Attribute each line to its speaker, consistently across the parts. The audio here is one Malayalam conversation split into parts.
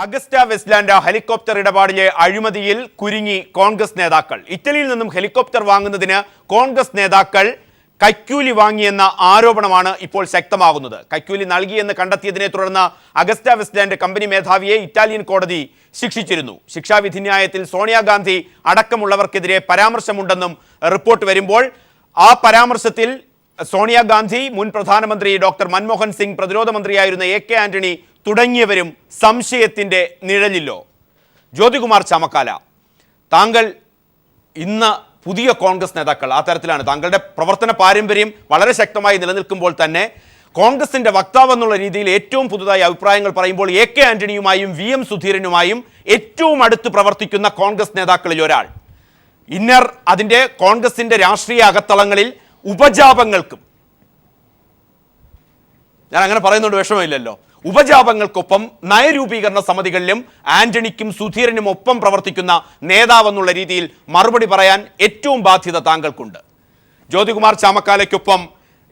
Speaker 1: അഗസ്റ്റ വെസ്റ്റ്ലാൻഡ് ഹെലികോപ്റ്റർ ഇടപാടിലെ അഴിമതിയിൽ കുരുങ്ങി കോൺഗ്രസ് നേതാക്കൾ. ഇറ്റലിയിൽ നിന്നും ഹെലികോപ്റ്റർ വാങ്ങുന്നതിന് കോൺഗ്രസ് നേതാക്കൾ കൈക്കൂലി വാങ്ങിയെന്ന ആരോപണമാണ് ഇപ്പോൾ ശക്തമാകുന്നത്. കൈക്കൂലി നൽകിയെന്ന് കണ്ടെത്തിയതിനെ തുടർന്ന് അഗസ്റ്റ വെസ്റ്റ്ലാൻഡ് കമ്പനി മേധാവിയെ ഇറ്റാലിയൻ കോടതി ശിക്ഷിച്ചിരുന്നു. ശിക്ഷാവിധിന്യായത്തിൽ സോണിയാഗാന്ധി അടക്കമുള്ളവർക്കെതിരെ പരാമർശമുണ്ടെന്നും റിപ്പോർട്ട് വരുമ്പോൾ ആ പരാമർശത്തിൽ സോണിയാഗാന്ധി, മുൻ പ്രധാനമന്ത്രി ഡോക്ടർ മൻമോഹൻ സിംഗ്, പ്രതിരോധ മന്ത്രിയായിരുന്ന AK ആന്റണി തുടങ്ങിയവരും സംശയത്തിന്റെ നിഴലിലോ? ജ്യോതികുമാർ ചാമക്കാല, താങ്കൾ ഇന്ന് പുതിയ കോൺഗ്രസ് നേതാക്കൾ ആ തരത്തിലാണ്. താങ്കളുടെ പ്രവർത്തന പാരമ്പര്യം വളരെ ശക്തമായി നിലനിൽക്കുമ്പോൾ തന്നെ കോൺഗ്രസിന്റെ വക്താവ് എന്നുള്ള രീതിയിൽ ഏറ്റവും പുതുതായി അഭിപ്രായങ്ങൾ പറയുമ്പോൾ AK ആന്റണിയുമായും VM സുധീരനുമായും ഏറ്റവും അടുത്ത് പ്രവർത്തിക്കുന്ന കോൺഗ്രസ് നേതാക്കളിൽ ഒരാൾ. അതിൻ്റെ കോൺഗ്രസിന്റെ രാഷ്ട്രീയ അകത്തളങ്ങളിൽ ഉപജാപങ്ങൾക്കും, ഞാൻ അങ്ങനെ പറയുന്നുണ്ട്, വിഷമമില്ലല്ലോ, ഉപജാപങ്ങൾക്കൊപ്പം നയരൂപീകരണ സമിതികളിലും ആന്റണിക്കും സുധീരനും ഒപ്പം പ്രവർത്തിക്കുന്ന നേതാവെന്നുള്ള രീതിയിൽ മറുപടി പറയാൻ ഏറ്റവും ബാധ്യത താങ്കൾക്കുണ്ട്. ജ്യോതികുമാർ ചാമക്കാലയ്ക്കൊപ്പം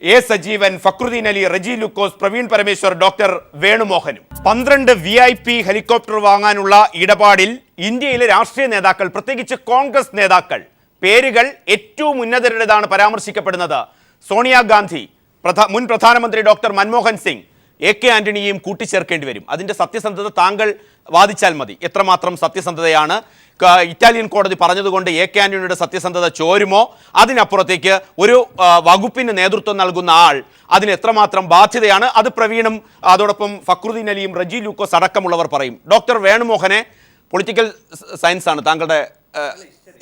Speaker 1: A സജീവൻ, ഫക്രുദ്ദീൻ അലി, റജി ലൂക്കോസ്, പ്രവീൺ പരമേശ്വർ, ഡോക്ടർ വേണുമോഹനും. 12 VIP ഹെലികോപ്റ്റർ വാങ്ങാനുള്ള ഇടപാടിൽ ഇന്ത്യയിലെ രാഷ്ട്രീയ നേതാക്കൾ, പ്രത്യേകിച്ച് കോൺഗ്രസ് നേതാക്കൾ, പേരുകൾ ഏറ്റവും ഉന്നതരുടേതാണ് പരാമർശിക്കപ്പെടുന്നത്. സോണിയാഗാന്ധി, മുൻ പ്രധാനമന്ത്രി ഡോക്ടർ മൻമോഹൻ സിംഗ്, AK ആന്റണിയെയും കൂട്ടിച്ചേർക്കേണ്ടി വരും. അതിൻ്റെ സത്യസന്ധത താങ്കൾ വാദിച്ചാൽ മതി. എത്രമാത്രം സത്യസന്ധതയാണ്? ഇറ്റാലിയൻ കോടതി പറഞ്ഞതുകൊണ്ട് AK ആന്റണിയുടെ സത്യസന്ധത ചോരുമോ? അതിനപ്പുറത്തേക്ക് ഒരു വകുപ്പിന് നേതൃത്വം നൽകുന്ന ആൾ അതിന് എത്രമാത്രം ബാധ്യതയാണ്? അത് പ്രവീണും അതോടൊപ്പം ഫക്രുദ്ദീൻ അലിയും റജി ലൂക്കോസ് അടക്കമുള്ളവർ പറയും. ഡോക്ടർ വേണുമോഹനെ, പൊളിറ്റിക്കൽ സയൻസാണ് താങ്കളുടെ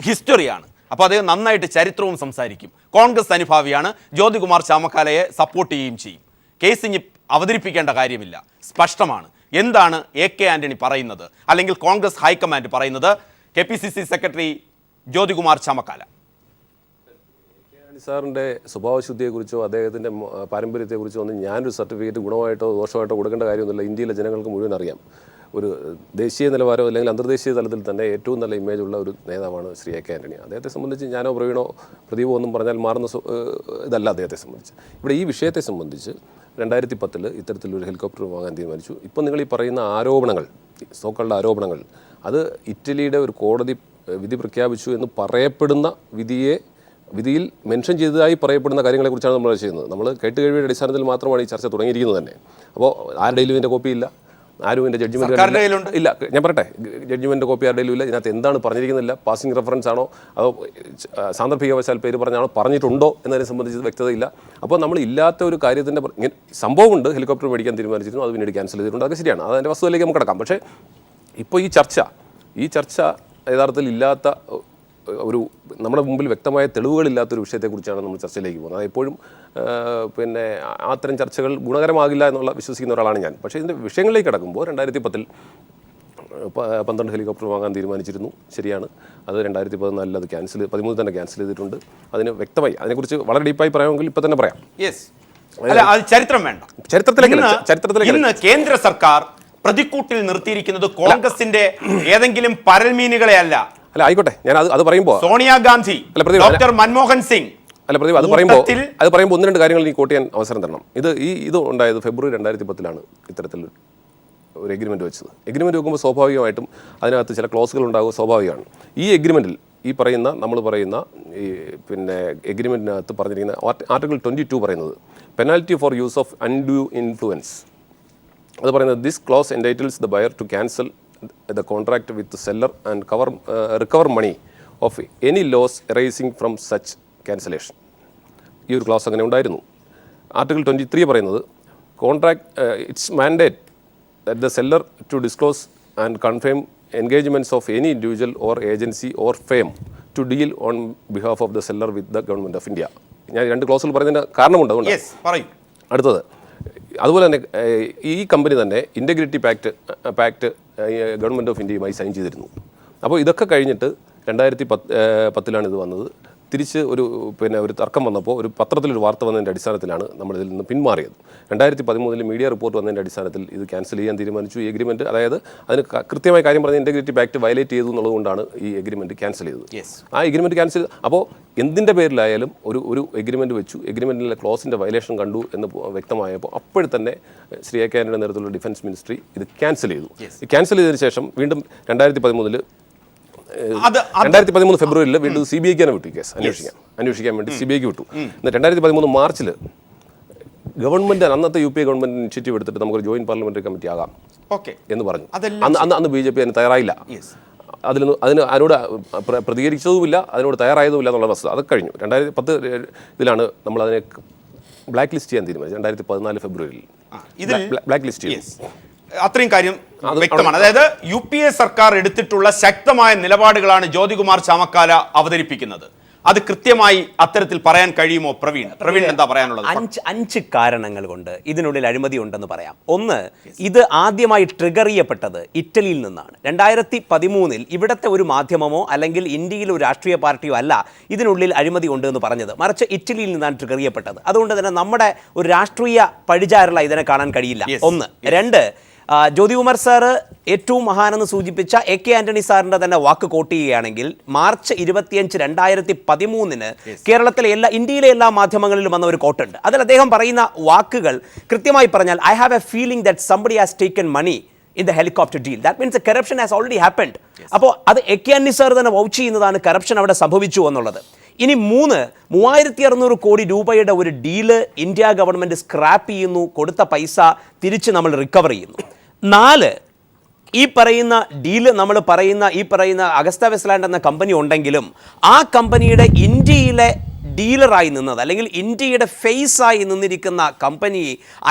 Speaker 1: ഹിസ്റ്ററിയാണ്, അപ്പോൾ അദ്ദേഹം നന്നായിട്ട് ചരിത്രവും സംസാരിക്കും. കോൺഗ്രസ് അനുഭാവിയാണ്. ജ്യോതികുമാർ ചാമക്കാലയെ സപ്പോർട്ട് ചെയ്യുകയും ചെയ്യും. കേസ് ഇനി അവതരിപ്പിക്കേണ്ട കാര്യമില്ല, സ്പഷ്ടമാണ്. എന്താണ് AK ആന്റണി പറയുന്നത്, അല്ലെങ്കിൽ കോൺഗ്രസ് ഹൈക്കമാൻഡ് പറയുന്നത്? KPCC secretary Jyothikumar Chamakkala.
Speaker 2: സാറിൻ്റെ സ്വഭാവശുദ്ധിയെക്കുറിച്ചോ അദ്ദേഹത്തിൻ്റെ പാരമ്പര്യത്തെക്കുറിച്ചോ ഒന്നും ഞാനൊരു സർട്ടിഫിക്കറ്റ് ഗുണമായിട്ടോ ദോഷമായിട്ടോ കൊടുക്കേണ്ട കാര്യമൊന്നുമില്ല. ഇന്ത്യയിലെ ജനങ്ങൾക്ക് മുഴുവൻ അറിയാം. ഒരു ദേശീയ നിലവാരം അല്ലെങ്കിൽ അന്തർദേശീയ തലത്തിൽ തന്നെ ഏറ്റവും നല്ല ഇമേജുള്ള ഒരു നേതാവാണ് ശ്രീ AK ആന്റണി. അദ്ദേഹത്തെ സംബന്ധിച്ച് ഞാനോ പ്രവീണോ പ്രദീപോ ഒന്നും പറഞ്ഞാൽ മാറുന്ന ഇതല്ല അദ്ദേഹത്തെ സംബന്ധിച്ച്. ഇവിടെ ഈ വിഷയത്തെ സംബന്ധിച്ച് 2010 ഇത്തരത്തിലൊരു ഹെലികോപ്റ്റർ വാങ്ങാൻ തീരുമാനിച്ചു. ഇപ്പം നിങ്ങൾ ഈ പറയുന്ന ആരോപണങ്ങൾ, സോക്കോൾഡ് ആരോപണങ്ങൾ, അത് ഇറ്റലിയുടെ ഒരു കോടതി വിധി പ്രഖ്യാപിച്ചു എന്ന് പറയപ്പെടുന്ന വിധിയിൽ മെൻഷൻ ചെയ്തതായി പറയപ്പെടുന്ന കാര്യങ്ങളെക്കുറിച്ചാണ് നമ്മൾ ചെയ്യുന്നത്. നമ്മൾ കേട്ടുകേഴ്വിയുടെ അടിസ്ഥാനത്തിൽ മാത്രമാണ് ഈ ചർച്ച തുടങ്ങിയിരിക്കുന്നത് തന്നെ. അപ്പോൾ ആരുടെയിലും ഇതിൻ്റെ കോപ്പിയില്ല, ആരും ഇതിൻ്റെ ജഡ്ജ്മെൻറ്റ് ഇല്ല. ഞാൻ പറയട്ടെ, ജഡ്ജ്മെൻറ്റ് കോപ്പി ആരുടെയിലും ഇല്ല. ഇതിനകത്ത് എന്താണ് പറഞ്ഞിരിക്കുന്നില്ല, പാസിംഗ് റെഫറൻസ് ആണോ അതോ സാന്ദർഭികവശാൽ പേര് പറഞ്ഞാണോ, പറഞ്ഞിട്ടുണ്ടോ എന്നതിനെ സംബന്ധിച്ച് വ്യക്തതയില്ല. അപ്പോൾ നമ്മൾ ഇല്ലാത്ത ഒരു കാര്യത്തിൻ്റെ സംഭവമുണ്ട്. ഹെലികോപ്റ്റർ മേടിക്കാൻ തീരുമാനിച്ചിരുന്നു, അത് പിന്നീട് ക്യാൻസൽ ചെയ്തിട്ടുണ്ട്, അതൊക്കെ ശരിയാണ്. അതിൻ്റെ വസ്തുതയിലേക്ക് നമുക്ക് കിടക്കാം. പക്ഷേ ഇപ്പോൾ ഈ ചർച്ച യഥാർത്ഥത്തിൽ ഇല്ലാത്ത ഒരു, നമ്മുടെ മുമ്പിൽ വ്യക്തമായ തെളിവുകളില്ലാത്തൊരു വിഷയത്തെക്കുറിച്ചാണ് നമ്മൾ ചർച്ചയിലേക്ക് പോകുന്നത്. അത് എപ്പോഴും പിന്നെ അത്തരം ചർച്ചകൾ ഗുണകരമാകില്ല എന്നുള്ള വിശ്വസിക്കുന്ന ഒരാളാണ് ഞാൻ. പക്ഷേ ഇതിൻ്റെ വിഷയങ്ങളിലേക്ക് കിടക്കുമ്പോൾ 2010 12 ഹെലികോപ്റ്റർ വാങ്ങാൻ തീരുമാനിച്ചിരുന്നു, ശരിയാണ്. അത് 2014 അത് 13 തന്നെ ക്യാൻസൽ ചെയ്തിട്ടുണ്ട്. അതിന് വ്യക്തമായി അതിനെക്കുറിച്ച് വളരെ ഡീപ്പായി പറയാമെങ്കിൽ ഇപ്പം തന്നെ പറയാം.
Speaker 1: ചരിത്രം വേണ്ട, ചരിത്രത്തിലേക്ക് കേന്ദ്ര സർക്കാർ പ്രതിക്കൂട്ടിൽ നിർത്തിയിരിക്കുന്നത് കോൺഗ്രസിന്റെ ഏതെങ്കിലും പരൽമീനുകളെ അല്ല.
Speaker 2: ആയിക്കോട്ടെ, ഞാൻ അത് പറയുമ്പോൾ
Speaker 1: സോണിയാഗാന്ധി, ഡോക്ടർ മൻമോഹൻ സിംഗ്,
Speaker 2: പ്രദീപ് അത് പറയുമ്പോൾ 1-2 കാര്യങ്ങൾ എനിക്ക് കോട്ട് ചെയ്യാൻ അവസരം തരണം. ഇത് ഉണ്ടായത് ഫെബ്രുവരി 2010 ഇത്തരത്തിൽ ഒരു എഗ്രിമെൻറ്റ് വെച്ചത്. എഗ്രിമെൻറ്റ് വെക്കുമ്പോൾ സ്വാഭാവികമായിട്ടും അതിനകത്ത് ചില ക്ലോസുകൾ ഉണ്ടാകുക സ്വാഭാവികമാണ്. ഈ എഗ്രിമെൻറ്റിൽ നമ്മൾ പറയുന്ന ഈ പിന്നെ എഗ്രിമെൻറ്റിനകത്ത് പറഞ്ഞിരിക്കുന്ന ആർട്ടിക്കിൾ 22 പറയുന്നത് penalty for use of undue influence. അത് പറയുന്നത് this clause entitles the buyer to cancel the contract with the seller and recover money of any loss arising from such cancellation. ഈ ഒരു ക്ലോസ് അങ്ങനെ ഉണ്ടായിരുന്നു. ആർട്ടിക്കിൾ 23 പറയുന്നത് it's mandate that the seller to disclose and confirm engagements of any individual or agency or firm to deal on behalf of the seller with the government of India. ഞാൻ 2 ക്ലോസുകൾ പറയുന്നതിന് കാരണമുണ്ട്, അതുകൊണ്ട്. അടുത്തത്, അതുപോലെ തന്നെ ഈ കമ്പനി തന്നെ ഇൻറ്റഗ്രിറ്റി പാക്ട് ഗവൺമെൻറ് ഓഫ് ഇന്ത്യയുമായി സൈൻ ചെയ്തിരുന്നു. അപ്പോൾ ഇതൊക്കെ കഴിഞ്ഞിട്ട് 2010 ഇത് വന്നത്. തിരിച്ച് ഒരു തർക്കം വന്നപ്പോൾ ഒരു പത്രത്തിലൊരു വാർത്ത വന്നതിൻ്റെ അടിസ്ഥാനത്തിലാണ് നമ്മൾ ഇതിൽ നിന്ന് പിന്മാറിയത്. 2013 മീഡിയ റിപ്പോർട്ട് വന്നതിൻ്റെ അടിസ്ഥാനത്തിൽ ഇത് ക്യാൻസൽ ചെയ്യാൻ തീരുമാനിച്ചു. ഈ എഗ്രിമെൻറ്റ്, അതായത് അതിന് കൃത്യമായ കാര്യം പറഞ്ഞ ഇൻറ്റഗ്രിറ്റി ആക്ട് വയലേറ്റ് ചെയ്തു എന്നുള്ളതുകൊണ്ടാണ് ഈ എഗ്രിമെൻറ്റ് ക്യാൻസൽ ചെയ്തത്. ആ എഗ്രിമെൻറ്റ് ക്യാൻസൽ, അപ്പോൾ എന്തിൻ്റെ പേരിലായാലും ഒരു എഗ്രിമെൻറ്റ് വെച്ചു, എഗ്രിമെൻറ്റിലെ ക്ലോസിൻ്റെ വയലേഷൻ കണ്ടു എന്ന് വ്യക്തമായപ്പോൾ അപ്പോൾ തന്നെ ശ്രീ എ കെ ആന്റണിയുടെ നേതൃത്വത്തിലുള്ള ഡിഫൻസ് മിനിസ്ട്രി ഇത് ക്യാൻസൽ ചെയ്തു. ക്യാൻസൽ ചെയ്തതിന് ശേഷം വീണ്ടും 2013 ഫെബ്രുവരിയിൽ വീണ്ടും CBI വിട്ടു. കേസ് അന്വേഷിക്കാൻ വേണ്ടി CBI വിട്ടു. 2013 മാർച്ചിൽ ഗവൺമെന്റ്, അന്നത്തെ UPA ഗവൺമെന്റ് ഇനിഷ്യേറ്റീവ് എടുത്തിട്ട് നമുക്കൊരു ജോയിന്റ് പാർലമെന്ററി കമ്മിറ്റി ആകാം എന്ന് പറഞ്ഞു. അന്ന് BJP അതിന് തയ്യാറായില്ല. അതിനോട് പ്രതികരിച്ചതുമില്ല, അതിനോട് തയ്യാറായതുമില്ല എന്നുള്ള വസ്തുത. അത് കഴിഞ്ഞു. 2010 ഇതിലാണ് നമ്മൾ അതിനെ ബ്ലാക്ക് ലിസ്റ്റ് ചെയ്യാൻ തീരുമാനിച്ചത്. 2014 ഫെബ്രുവരിയിൽ ബ്ലാക്ക് ലിസ്റ്റ് ചെയ്തു.
Speaker 1: അത്രയും കാര്യം വ്യക്തമാണ്. അതായത് UPA സർക്കാർ എടുത്തിട്ടുള്ള ശക്തമായ നിലപാടുകളാണ് ജ്യോതികുമാർ ചാമക്കാല അവതരിപ്പിക്കുന്നത്. അത് കൃത്യമായി അത്തരത്തിൽ പറയാൻ കഴിയുമോ? പ്രവീൺ എന്താ പറയാനുള്ളത്?
Speaker 3: 5 കാരണങ്ങൾ കൊണ്ട് ഇതിനുള്ളിൽ അഴിമതി ഉണ്ടെന്ന് പറയാം. ഒന്ന്, ഇത് ആദ്യമായി ട്രിഗർ ചെയ്യപ്പെട്ടത് ഇറ്റലിയിൽ നിന്നാണ്. 2013 ഇവിടുത്തെ ഒരു മാധ്യമമോ അല്ലെങ്കിൽ ഇന്ത്യയിലെ ഒരു രാഷ്ട്രീയ പാർട്ടിയോ അല്ല ഇതിനുള്ളിൽ അഴിമതി ഉണ്ട് എന്ന് പറഞ്ഞത്, മറിച്ച് ഇറ്റലിയിൽ നിന്നാണ് ട്രിഗർ ചെയ്യപ്പെട്ടത്. അതുകൊണ്ട് തന്നെ നമ്മുടെ ഒരു രാഷ്ട്രീയ പഴിചാരല ഇതിനെ കാണാൻ കഴിയില്ല. ഒന്ന്. 2, ജ്യോതികുമാർ സാറ് ഏറ്റവും മഹാനെന്ന് സൂചിപ്പിച്ച AK ആന്റണി സാറിന്റെ തന്നെ വാക്ക് കോട്ട് ചെയ്യുകയാണെങ്കിൽ മാർച്ച് 25, 2013 കേരളത്തിലെ ഇന്ത്യയിലെ എല്ലാ മാധ്യമങ്ങളിലും വന്ന ഒരു കോട്ടുണ്ട്. അതിൽ അദ്ദേഹം പറയുന്ന വാക്കുകൾ കൃത്യമായി പറഞ്ഞാൽ, I have a feeling that somebody has taken money in the helicopter deal. That means the corruption has already happened. അപ്പോൾ അത് AK ആന്റണി സാർ തന്നെ വൗച്ച് ചെയ്യുന്നതാണ് കറപ്ഷൻ അവിടെ സംഭവിച്ചു എന്നുള്ളത്. ഇനി 3, 3600 കോടി രൂപയുടെ ഒരു ഡീല് ഇന്ത്യ ഗവൺമെന്റ് സ്ക്രാപ്പ് ചെയ്യുന്നു, കൊടുത്ത പൈസ തിരിച്ച് നമ്മൾ റിക്കവർ ചെയ്യുന്നു. 4, ഈ പറയുന്ന ഡീല് നമ്മൾ പറയുന്ന അഗസ്റ്റ വെസ്റ്റ്ലാൻഡ് എന്ന കമ്പനി ഉണ്ടെങ്കിലും ആ കമ്പനിയുടെ ഇന്ത്യയിലെ ഡീലറായി നിന്നത് അല്ലെങ്കിൽ ഇന്ത്യയുടെ ഫേസായി നിന്നിരിക്കുന്ന കമ്പനി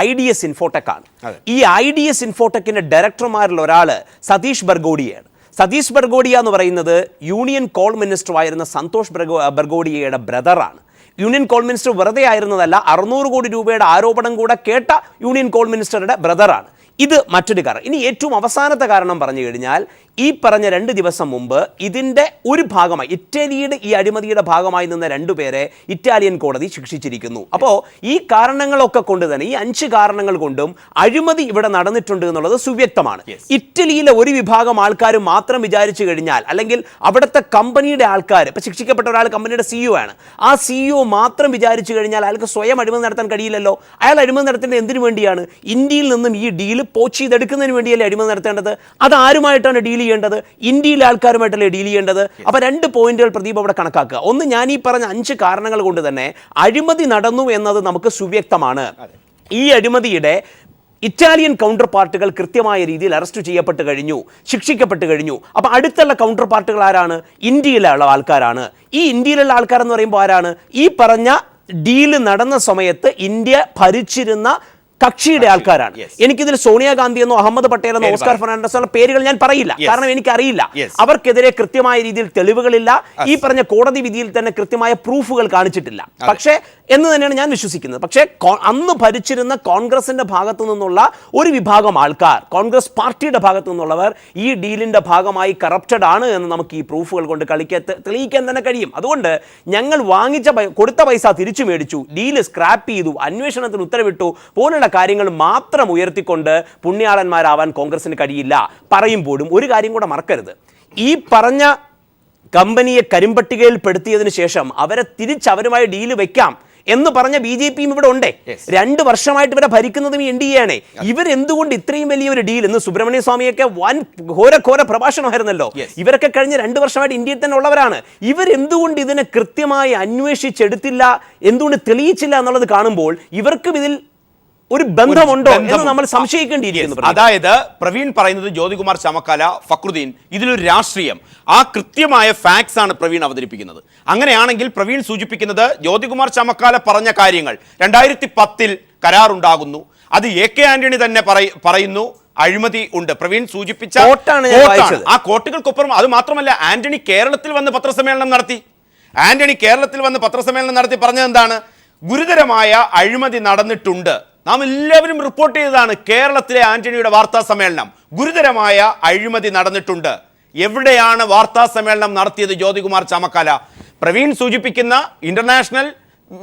Speaker 3: IDS ഇൻഫോടെക് ആണ്. ഈ IDS ഇൻഫോടെക്കിന്റെ ഡയറക്ടർമാരിൽ ഒരാൾ സതീഷ് ബർഗോഡിയാണ്. സതീഷ് ബർഗോഡിയ എന്ന് പറയുന്നത് യൂണിയൻ കോൾ മിനിസ്റ്റർ ആയിരുന്ന സന്തോഷ് ബർഗോഡിയയുടെ ബ്രദറാണ്. യൂണിയൻ കോൾ മിനിസ്റ്റർ വെറുതെ ആയിരുന്നതല്ല, 600 കോടി രൂപയുടെ ആരോപണം കൂടെ കേട്ട യൂണിയൻ കോൾ മിനിസ്റ്ററുടെ ബ്രദറാണ്. ഇത് മറ്റൊരു കാരണം. ഇനി ഏറ്റവും അവസാനത്തെ കാരണം പറഞ്ഞു കഴിഞ്ഞാൽ, ഈ പറഞ്ഞ 2 ദിവസം മുമ്പ് ഇതിൻ്റെ ഒരു ഭാഗമായി ഇറ്റലിയുടെ ഈ അഴിമതിയുടെ ഭാഗമായി നിന്ന 2 പേരെ ഇറ്റാലിയൻ കോടതി ശിക്ഷിച്ചിരിക്കുന്നു. അപ്പോൾ ഈ കാരണങ്ങളൊക്കെ കൊണ്ട് തന്നെ, ഈ 5 കാരണങ്ങൾ കൊണ്ടും അഴിമതി ഇവിടെ നടന്നിട്ടുണ്ട് എന്നുള്ളത് സുവ്യക്തമാണ്. ഇറ്റലിയിലെ ഒരു വിഭാഗം ആൾക്കാർ മാത്രം വിചാരിച്ചു കഴിഞ്ഞാൽ, അല്ലെങ്കിൽ അവിടുത്തെ കമ്പനിയുടെ ആൾക്കാർ, ഇപ്പം ശിക്ഷിക്കപ്പെട്ട ഒരാൾ കമ്പനിയുടെ CEO ആണ്, ആ CEO മാത്രം വിചാരിച്ചു കഴിഞ്ഞാൽ അയാൾക്ക് സ്വയം അഴിമതി നടത്താൻ കഴിയില്ലല്ലോ. അയാൾ അഴിമതി നടത്തേണ്ടത് എന്തിനു വേണ്ടിയാണ്? ഇന്ത്യയിൽ നിന്നും ഈ ഡീല് പോച്ച് ചെയ്തെടുക്കുന്നതിന് വേണ്ടിയല്ലേ അഴിമതി നടത്തേണ്ടത്? അത് ആരുമായിട്ടാണ് ഡീൽ ചെയ്യേണ്ടത്? ഇന്ത്യയിലെ ആൾക്കാരുമായിട്ടല്ലേ ഡീൽ ചെയ്യേണ്ടത്? അപ്പൊ 2 പോയിന്റുകൾ പ്രദീപ് അവിടെ കണക്കാക്കുക. ഒന്ന്, ഞാൻ ഈ പറഞ്ഞ 5 കാരണങ്ങൾ കൊണ്ട് തന്നെ അഴിമതി നടന്നു എന്നത് നമുക്ക് സുവ്യക്തമാണ്. ഈ അഴിമതിയുടെ ഇറ്റാലിയൻ കൗണ്ടർ പാർട്ടുകൾ കൃത്യമായ രീതിയിൽ അറസ്റ്റ് ചെയ്യപ്പെട്ട് കഴിഞ്ഞു, ശിക്ഷിക്കപ്പെട്ട് കഴിഞ്ഞു. അപ്പൊ അടുത്തുള്ള കൗണ്ടർ പാർട്ടുകൾ ആരാണ്? ഇന്ത്യയിലുള്ള ആൾക്കാരാണ്. ഈ ഇന്ത്യയിലുള്ള ആൾക്കാരെന്ന് പറയുമ്പോൾ ആരാണ്? ഈ പറഞ്ഞ ഡീല് നടന്ന സമയത്ത് ഇന്ത്യ ഭരിച്ചിരുന്ന കക്ഷിയുടെ ആൾക്കാരാണ്. എനിക്കിതിൽ സോണിയാഗാന്ധി എന്നോ അഹമ്മദ് പട്ടേൽ എന്നോ ഓസ്കാർ ഫെർണാണ്ടസ് എന്ന പേരുകൾ ഞാൻ പറയില്ല, കാരണം എനിക്കറിയില്ല. അവർക്കെതിരെ കൃത്യമായ രീതിയിൽ തെളിവുകളില്ല. ഈ പറഞ്ഞ കോടതി വിധിയിൽ തന്നെ കൃത്യമായ പ്രൂഫുകൾ കാണിച്ചിട്ടില്ല. പക്ഷേ എന്ന് തന്നെയാണ് ഞാൻ വിശ്വസിക്കുന്നത്. പക്ഷേ അന്ന് ഭരിച്ചിരുന്ന കോൺഗ്രസിന്റെ ഭാഗത്തു നിന്നുള്ള ഒരു വിഭാഗം ആൾക്കാർ, കോൺഗ്രസ് പാർട്ടിയുടെ ഭാഗത്തു നിന്നുള്ളവർ ഈ ഡീലിന്റെ ഭാഗമായി കറപ്റ്റഡ് ആണ് എന്ന് നമുക്ക് ഈ പ്രൂഫുകൾ കൊണ്ട് തെളിയിക്കാൻ തന്നെ കഴിയും. അതുകൊണ്ട് ഞങ്ങൾ കൊടുത്ത പൈസ തിരിച്ചു മേടിച്ചു, ഡീല് സ്ക്രാപ്പ് ചെയ്തു, അന്വേഷണത്തിന് ഉത്തരവിട്ടു പോലുള്ള കാര്യങ്ങൾ മാത്രം ഉയർത്തിക്കൊണ്ട് പുണ്യാളന്മാരാവാൻ കോൺഗ്രസിന് കഴിയില്ല. പറയുമ്പോഴും ഒരു കാര്യം കൂടെ മറക്കരുത്, ഈ പറഞ്ഞ കമ്പനിയെ കരിമ്പട്ടികയിൽ പെടുത്തിയതിനു ശേഷം അവരുമായി ഡീല് വെക്കാം എന്ന് പറഞ്ഞ BJPയും ഇവിടെ ഉണ്ടേ. 2 വർഷമായിട്ട് ഇവരെ ഭരിക്കുന്നതും NDA ആണ്. ഇവരെന്തുകൊണ്ട് ഇത്രയും വലിയൊരു ഡീൽ? ഇന്ന് സുബ്രഹ്മണ്യ സ്വാമിയൊക്കെ ഘോര പ്രഭാഷണമായിരുന്നല്ലോ. ഇവരൊക്കെ കഴിഞ്ഞ 2 വർഷമായിട്ട് ഇന്ത്യയിൽ തന്നെ ഉള്ളവരാണ്. ഇവരെന്തുകൊണ്ട് ഇതിനെ കൃത്യമായി അന്വേഷിച്ചെടുത്തില്ല, എന്തുകൊണ്ട് തെളിയിച്ചില്ല എന്നുള്ളത് കാണുമ്പോൾ ഇവർക്കും ഇതിൽ ഒരു ബന്ധമുണ്ടോ എന്ന് നമ്മൾ സംശയിക്കേണ്ടിയിരിക്കുന്നു.
Speaker 1: അതായത് പ്രവീൺ പറയുന്നത് ജ്യോതികുമാർ ചാമക്കാല, ഫക്രുദ്ദീൻ, ഇതിലൊരു രാഷ്ട്രീയം, ആ കൃത്യമായ ഫാക്ട്സ് ആണ് പ്രവീൺ അവതരിപ്പിക്കുന്നത്. അങ്ങനെയാണെങ്കിൽ പ്രവീൺ സൂചിപ്പിക്കുന്നത് ജ്യോതികുമാർ ചാമക്കാല പറഞ്ഞ കാര്യങ്ങൾ 2010 കരാറുണ്ടാകുന്നു, അത് AK ആന്റണി തന്നെ പറയുന്നു, അഴിമതി ഉണ്ട്. പ്രവീൺ സൂചിപ്പിച്ച ആ കോട്ടുകൾക്കൊപ്പം അത് മാത്രമല്ല, ആന്റണി കേരളത്തിൽ വന്ന് പത്രസമ്മേളനം നടത്തി പറഞ്ഞത് എന്താണ്? ഗുരുതരമായ അഴിമതി നടന്നിട്ടുണ്ട്. നാം എല്ലാവരും റിപ്പോർട്ട് ചെയ്തതാണ് കേരളത്തിലെ ആന്റണിയുടെ വാർത്താ സമ്മേളനം. ഗുരുതരമായ അഴിമതി നടന്നിട്ടുണ്ട്. എവിടെയാണ് വാർത്താ സമ്മേളനം നടത്തിയത് ജ്യോതികുമാർ ചാമക്കാല? പ്രവീൺ സൂചിപ്പിക്കുന്ന ഇന്റർനാഷണൽ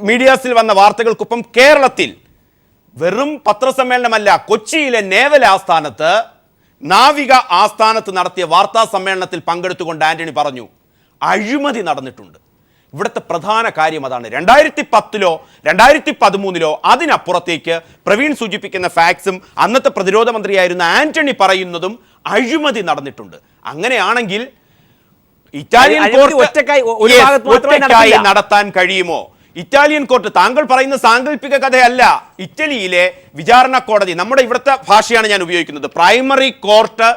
Speaker 1: മീഡിയാസിൽ വന്ന വാർത്തകൾക്കൊപ്പം കേരളത്തിൽ വെറും പത്രസമ്മേളനമല്ല, കൊച്ചിയിലെ നേവൽ ആസ്ഥാനത്ത് നാവിക ആസ്ഥാനത്ത് നടത്തിയ വാർത്താ സമ്മേളനത്തിൽ പങ്കെടുത്തുകൊണ്ട് ആന്റണി പറഞ്ഞു അഴിമതി നടന്നിട്ടുണ്ട്. ഇവിടുത്തെ പ്രധാന കാര്യം അതാണ്. 2010-ലോ 2013-ലോ അതിനപ്പുറത്തേക്ക് പ്രവീൺ സൂചിപ്പിക്കുന്ന ഫാക്സും അന്നത്തെ പ്രതിരോധ മന്ത്രിയായിരുന്ന ആന്റണി പറയുന്നതും അഴിമതി നടന്നിട്ടുണ്ട്. അങ്ങനെയാണെങ്കിൽ ഇറ്റാലിയൻ കോർട്ട് ഒറ്റയ്ക്കായി നടത്താൻ കഴിയുമോ? ഇറ്റാലിയൻ കോർട്ട്, താങ്കൾ പറയുന്ന സാങ്കല്പിക കഥയല്ല, ഇറ്റലിയിലെ വിചാരണ കോടതി, നമ്മുടെ ഇവിടുത്തെ ഭാഷയാണ് ഞാൻ ഉപയോഗിക്കുന്നത്, പ്രൈമറി കോർട്ട്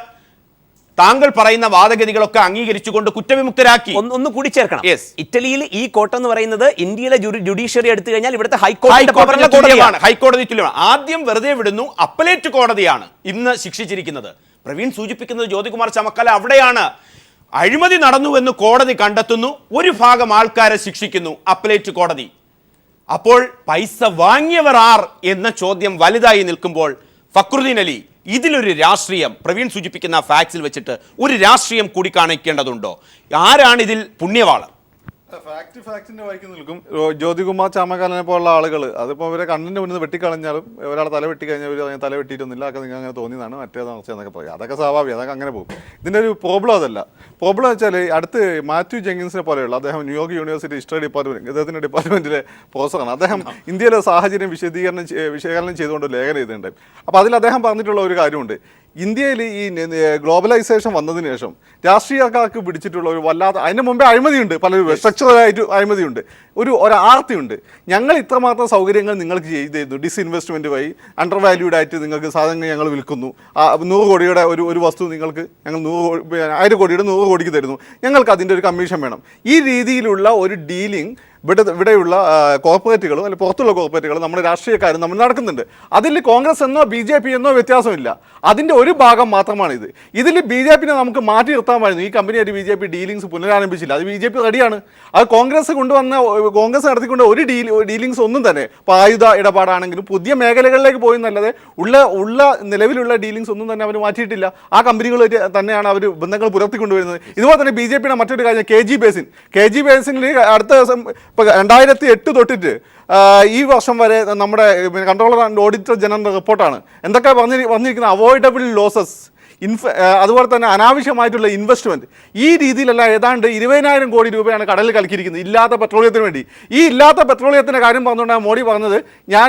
Speaker 1: താങ്കൾ പറയുന്ന വാദഗതികളൊക്കെ അംഗീകരിച്ചുകൊണ്ട് കുറ്റവിമുക്തരാക്കി.
Speaker 3: ഒന്ന് കൂടി ചേർക്കണം, ഇറ്റലിയിൽ ഈ കോർട്ട് എന്ന് പറയുന്നത് ഇന്ത്യയിലെ ജുഡീഷ്യറി എടുത്തു കഴിഞ്ഞാൽ ഇവിടുത്തെ
Speaker 1: ഹൈക്കോടതി തുല്യമാണ്. ആദ്യം വെറുതെ വിടുന്നു, അപ്പലേറ്റ് കോടതിയാണ് ഇന്ന് ശിക്ഷിച്ചിരിക്കുന്നത്. പ്രവീൺ സൂചിപ്പിക്കുന്നത് ജ്യോതികുമാർ ചമക്കാല അവിടെയാണ്. അഴിമതി നടന്നുവെന്ന് കോടതി കണ്ടെത്തുന്നു, ഒരു ഭാഗം ആൾക്കാരെ ശിക്ഷിക്കുന്നു അപ്പലേറ്റ് കോടതി. അപ്പോൾ പൈസ വാങ്ങിയവർ ആർ എന്ന ചോദ്യം വലുതായി നിൽക്കുമ്പോൾ ഫക്രുദ്ദീൻ അലി, ഇതിലൊരു രാഷ്ട്രീയം, പ്രവീൺ സൂചിപ്പിക്കുന്ന ഫാക്സിൽ വെച്ചിട്ട് ഒരു രാഷ്ട്രീയം കൂടി കാണിക്കേണ്ടതുണ്ടോ? ആരാണ് ഇതിൽ പുണ്യവാളർ?
Speaker 4: ഫാക്ടിന്റെ വഴിക്ക് നിൽക്കും ജ്യോതികുമാർ ചാമക്കാലനെ പോലുള്ള ആളുകൾ. അതിപ്പോൾ ഇവരെ കണ്ണിന്റെ മുന്നിൽ വെട്ടിക്കളഞ്ഞാലും ഒരാളെ തല വെട്ടിക്കഴിഞ്ഞാൽ ഇവർ തല വെട്ടിയിട്ടൊന്നുമില്ല, അതൊക്കെ നിങ്ങൾക്ക് അങ്ങനെ തോന്നിയതാണ്, മറ്റേതാണെന്നൊക്കെ പറയും. അതൊക്കെ സ്വാഭാവികം, അതൊക്കെ അങ്ങനെ പോകും. ഇതിൻ്റെ ഒരു പ്രോബ്ലം അതല്ല. പ്രോബ്ലം വെച്ചാൽ അടുത്ത് മാത്യു ജെങ്കിൻസിനെ പോലെയുള്ള, അദ്ദേഹം ന്യൂയോർക്ക് യൂണിവേഴ്സിറ്റി ഹിസ്റ്ററി ഡിപ്പാർട്ട്മെന്റ്, അദ്ദേഹത്തിന്റെ ഡിപ്പാർട്ട്മെന്റിലെ പ്രൊഫസറാണ്. അദ്ദേഹം ഇന്ത്യയിലെ സാഹചര്യം വിശകലനം ചെയ്തുകൊണ്ട് ലേഖനം ചെയ്തിട്ടുണ്ട്. അപ്പോൾ അതിൽ അദ്ദേഹം പറഞ്ഞിട്ടുള്ള ഒരു കാര്യമുണ്ട്, ഇന്ത്യയിൽ ഈ ഗ്ലോബലൈസേഷൻ വന്നതിന് ശേഷം രാഷ്ട്രീയക്കാർക്ക് പിടിച്ചിട്ടുള്ള ഒരു വല്ലാത്ത, അതിന് മുമ്പേ അഴിമതിയുണ്ട്, പലരും സ്ട്രക്ചറലായിട്ട് അഴിമതിയുണ്ട്, ഒരു ആർത്തിയുണ്ട്. ഞങ്ങൾ ഇത്രമാത്രം സൗകര്യങ്ങൾ നിങ്ങൾക്ക് ചെയ്തിരുന്നു, ഡിസ്ഇൻവെസ്റ്റ്മെൻറ്റ് വഴി അണ്ടർ വാല്യൂഡ് ആയിട്ട് നിങ്ങൾക്ക് സാധനങ്ങൾ ഞങ്ങൾ വിൽക്കുന്നു, 100 കോടിയുടെ ഒരു വസ്തു നിങ്ങൾക്ക് ഞങ്ങൾ 1000 കോടിയുടെ 100 കോടിക്ക് തരുന്നു, ഞങ്ങൾക്ക് അതിൻ്റെ ഒരു കമ്മീഷൻ വേണം. ഈ രീതിയിലുള്ള ഒരു ഡീലിംഗ് ഇവിടെയുള്ള കോർപ്പറേറ്റുകളും അല്ലെങ്കിൽ പുറത്തുള്ള കോർപ്പറേറ്റുകളും നമ്മുടെ രാഷ്ട്രീയക്കാരും നമ്മൾ നടക്കുന്നുണ്ട്. അതിൽ കോൺഗ്രസ് എന്നോ BJP എന്നോ വ്യത്യാസമില്ല, അതിൻ്റെ ഒരു ഭാഗം മാത്രമാണ് ഇത്. ഇതിൽ BJPനെ നമുക്ക് മാറ്റി നിർത്താമായിരുന്നു. ഈ കമ്പനിയായിട്ട് BJP ഡീലിങ്സ് പുനരാരംഭിച്ചില്ല, അത് BJP റെഡിയാണ്. അത് കോൺഗ്രസ് നടത്തിക്കൊണ്ട് ഒരു ഡീലിങ്സ് ഒന്നും തന്നെ, ഇപ്പോൾ ആയുധ ഇടപാടാണെങ്കിലും പുതിയ മേഖലകളിലേക്ക് പോയി എന്നല്ലാതെ ഉള്ള നിലവിലുള്ള ഡീലിങ്സ് ഒന്നും തന്നെ അവർ മാറ്റിയിട്ടില്ല. ആ കമ്പനികൾ തന്നെയാണ് അവർ ബന്ധങ്ങൾ പുലർത്തിക്കൊണ്ടുവരുന്നത്. ഇതുപോലെ തന്നെ BJPയുടെ മറ്റൊരു കാര്യം KG ബേസിനിൽ അടുത്ത ദിവസം ഇപ്പോൾ 2008 തൊട്ടിട്ട് ഈ വർഷം വരെ നമ്മുടെ കൺട്രോളർ ആൻഡ് ഓഡിറ്റർ ജനറൽ റിപ്പോർട്ടാണ് എന്തൊക്കെ വന്നിരിക്കുന്നത്, അവോയ്ഡബിൾ ലോസസ്, അതുപോലെ തന്നെ അനാവശ്യമായിട്ടുള്ള ഇൻവെസ്റ്റ്മെൻറ്റ്, ഈ രീതിയിലല്ല ഏതാണ്ട് 20,000 കോടി രൂപയാണ് കടലിൽ കലക്കിയിരിക്കുന്നത് ഇല്ലാത്ത പെട്രോളിയത്തിന് വേണ്ടി. ഈ ഇല്ലാത്ത പെട്രോളിയത്തിൻ്റെ കാര്യം പറഞ്ഞുകൊണ്ടാണ് മോഡി പറഞ്ഞത്, ഞാൻ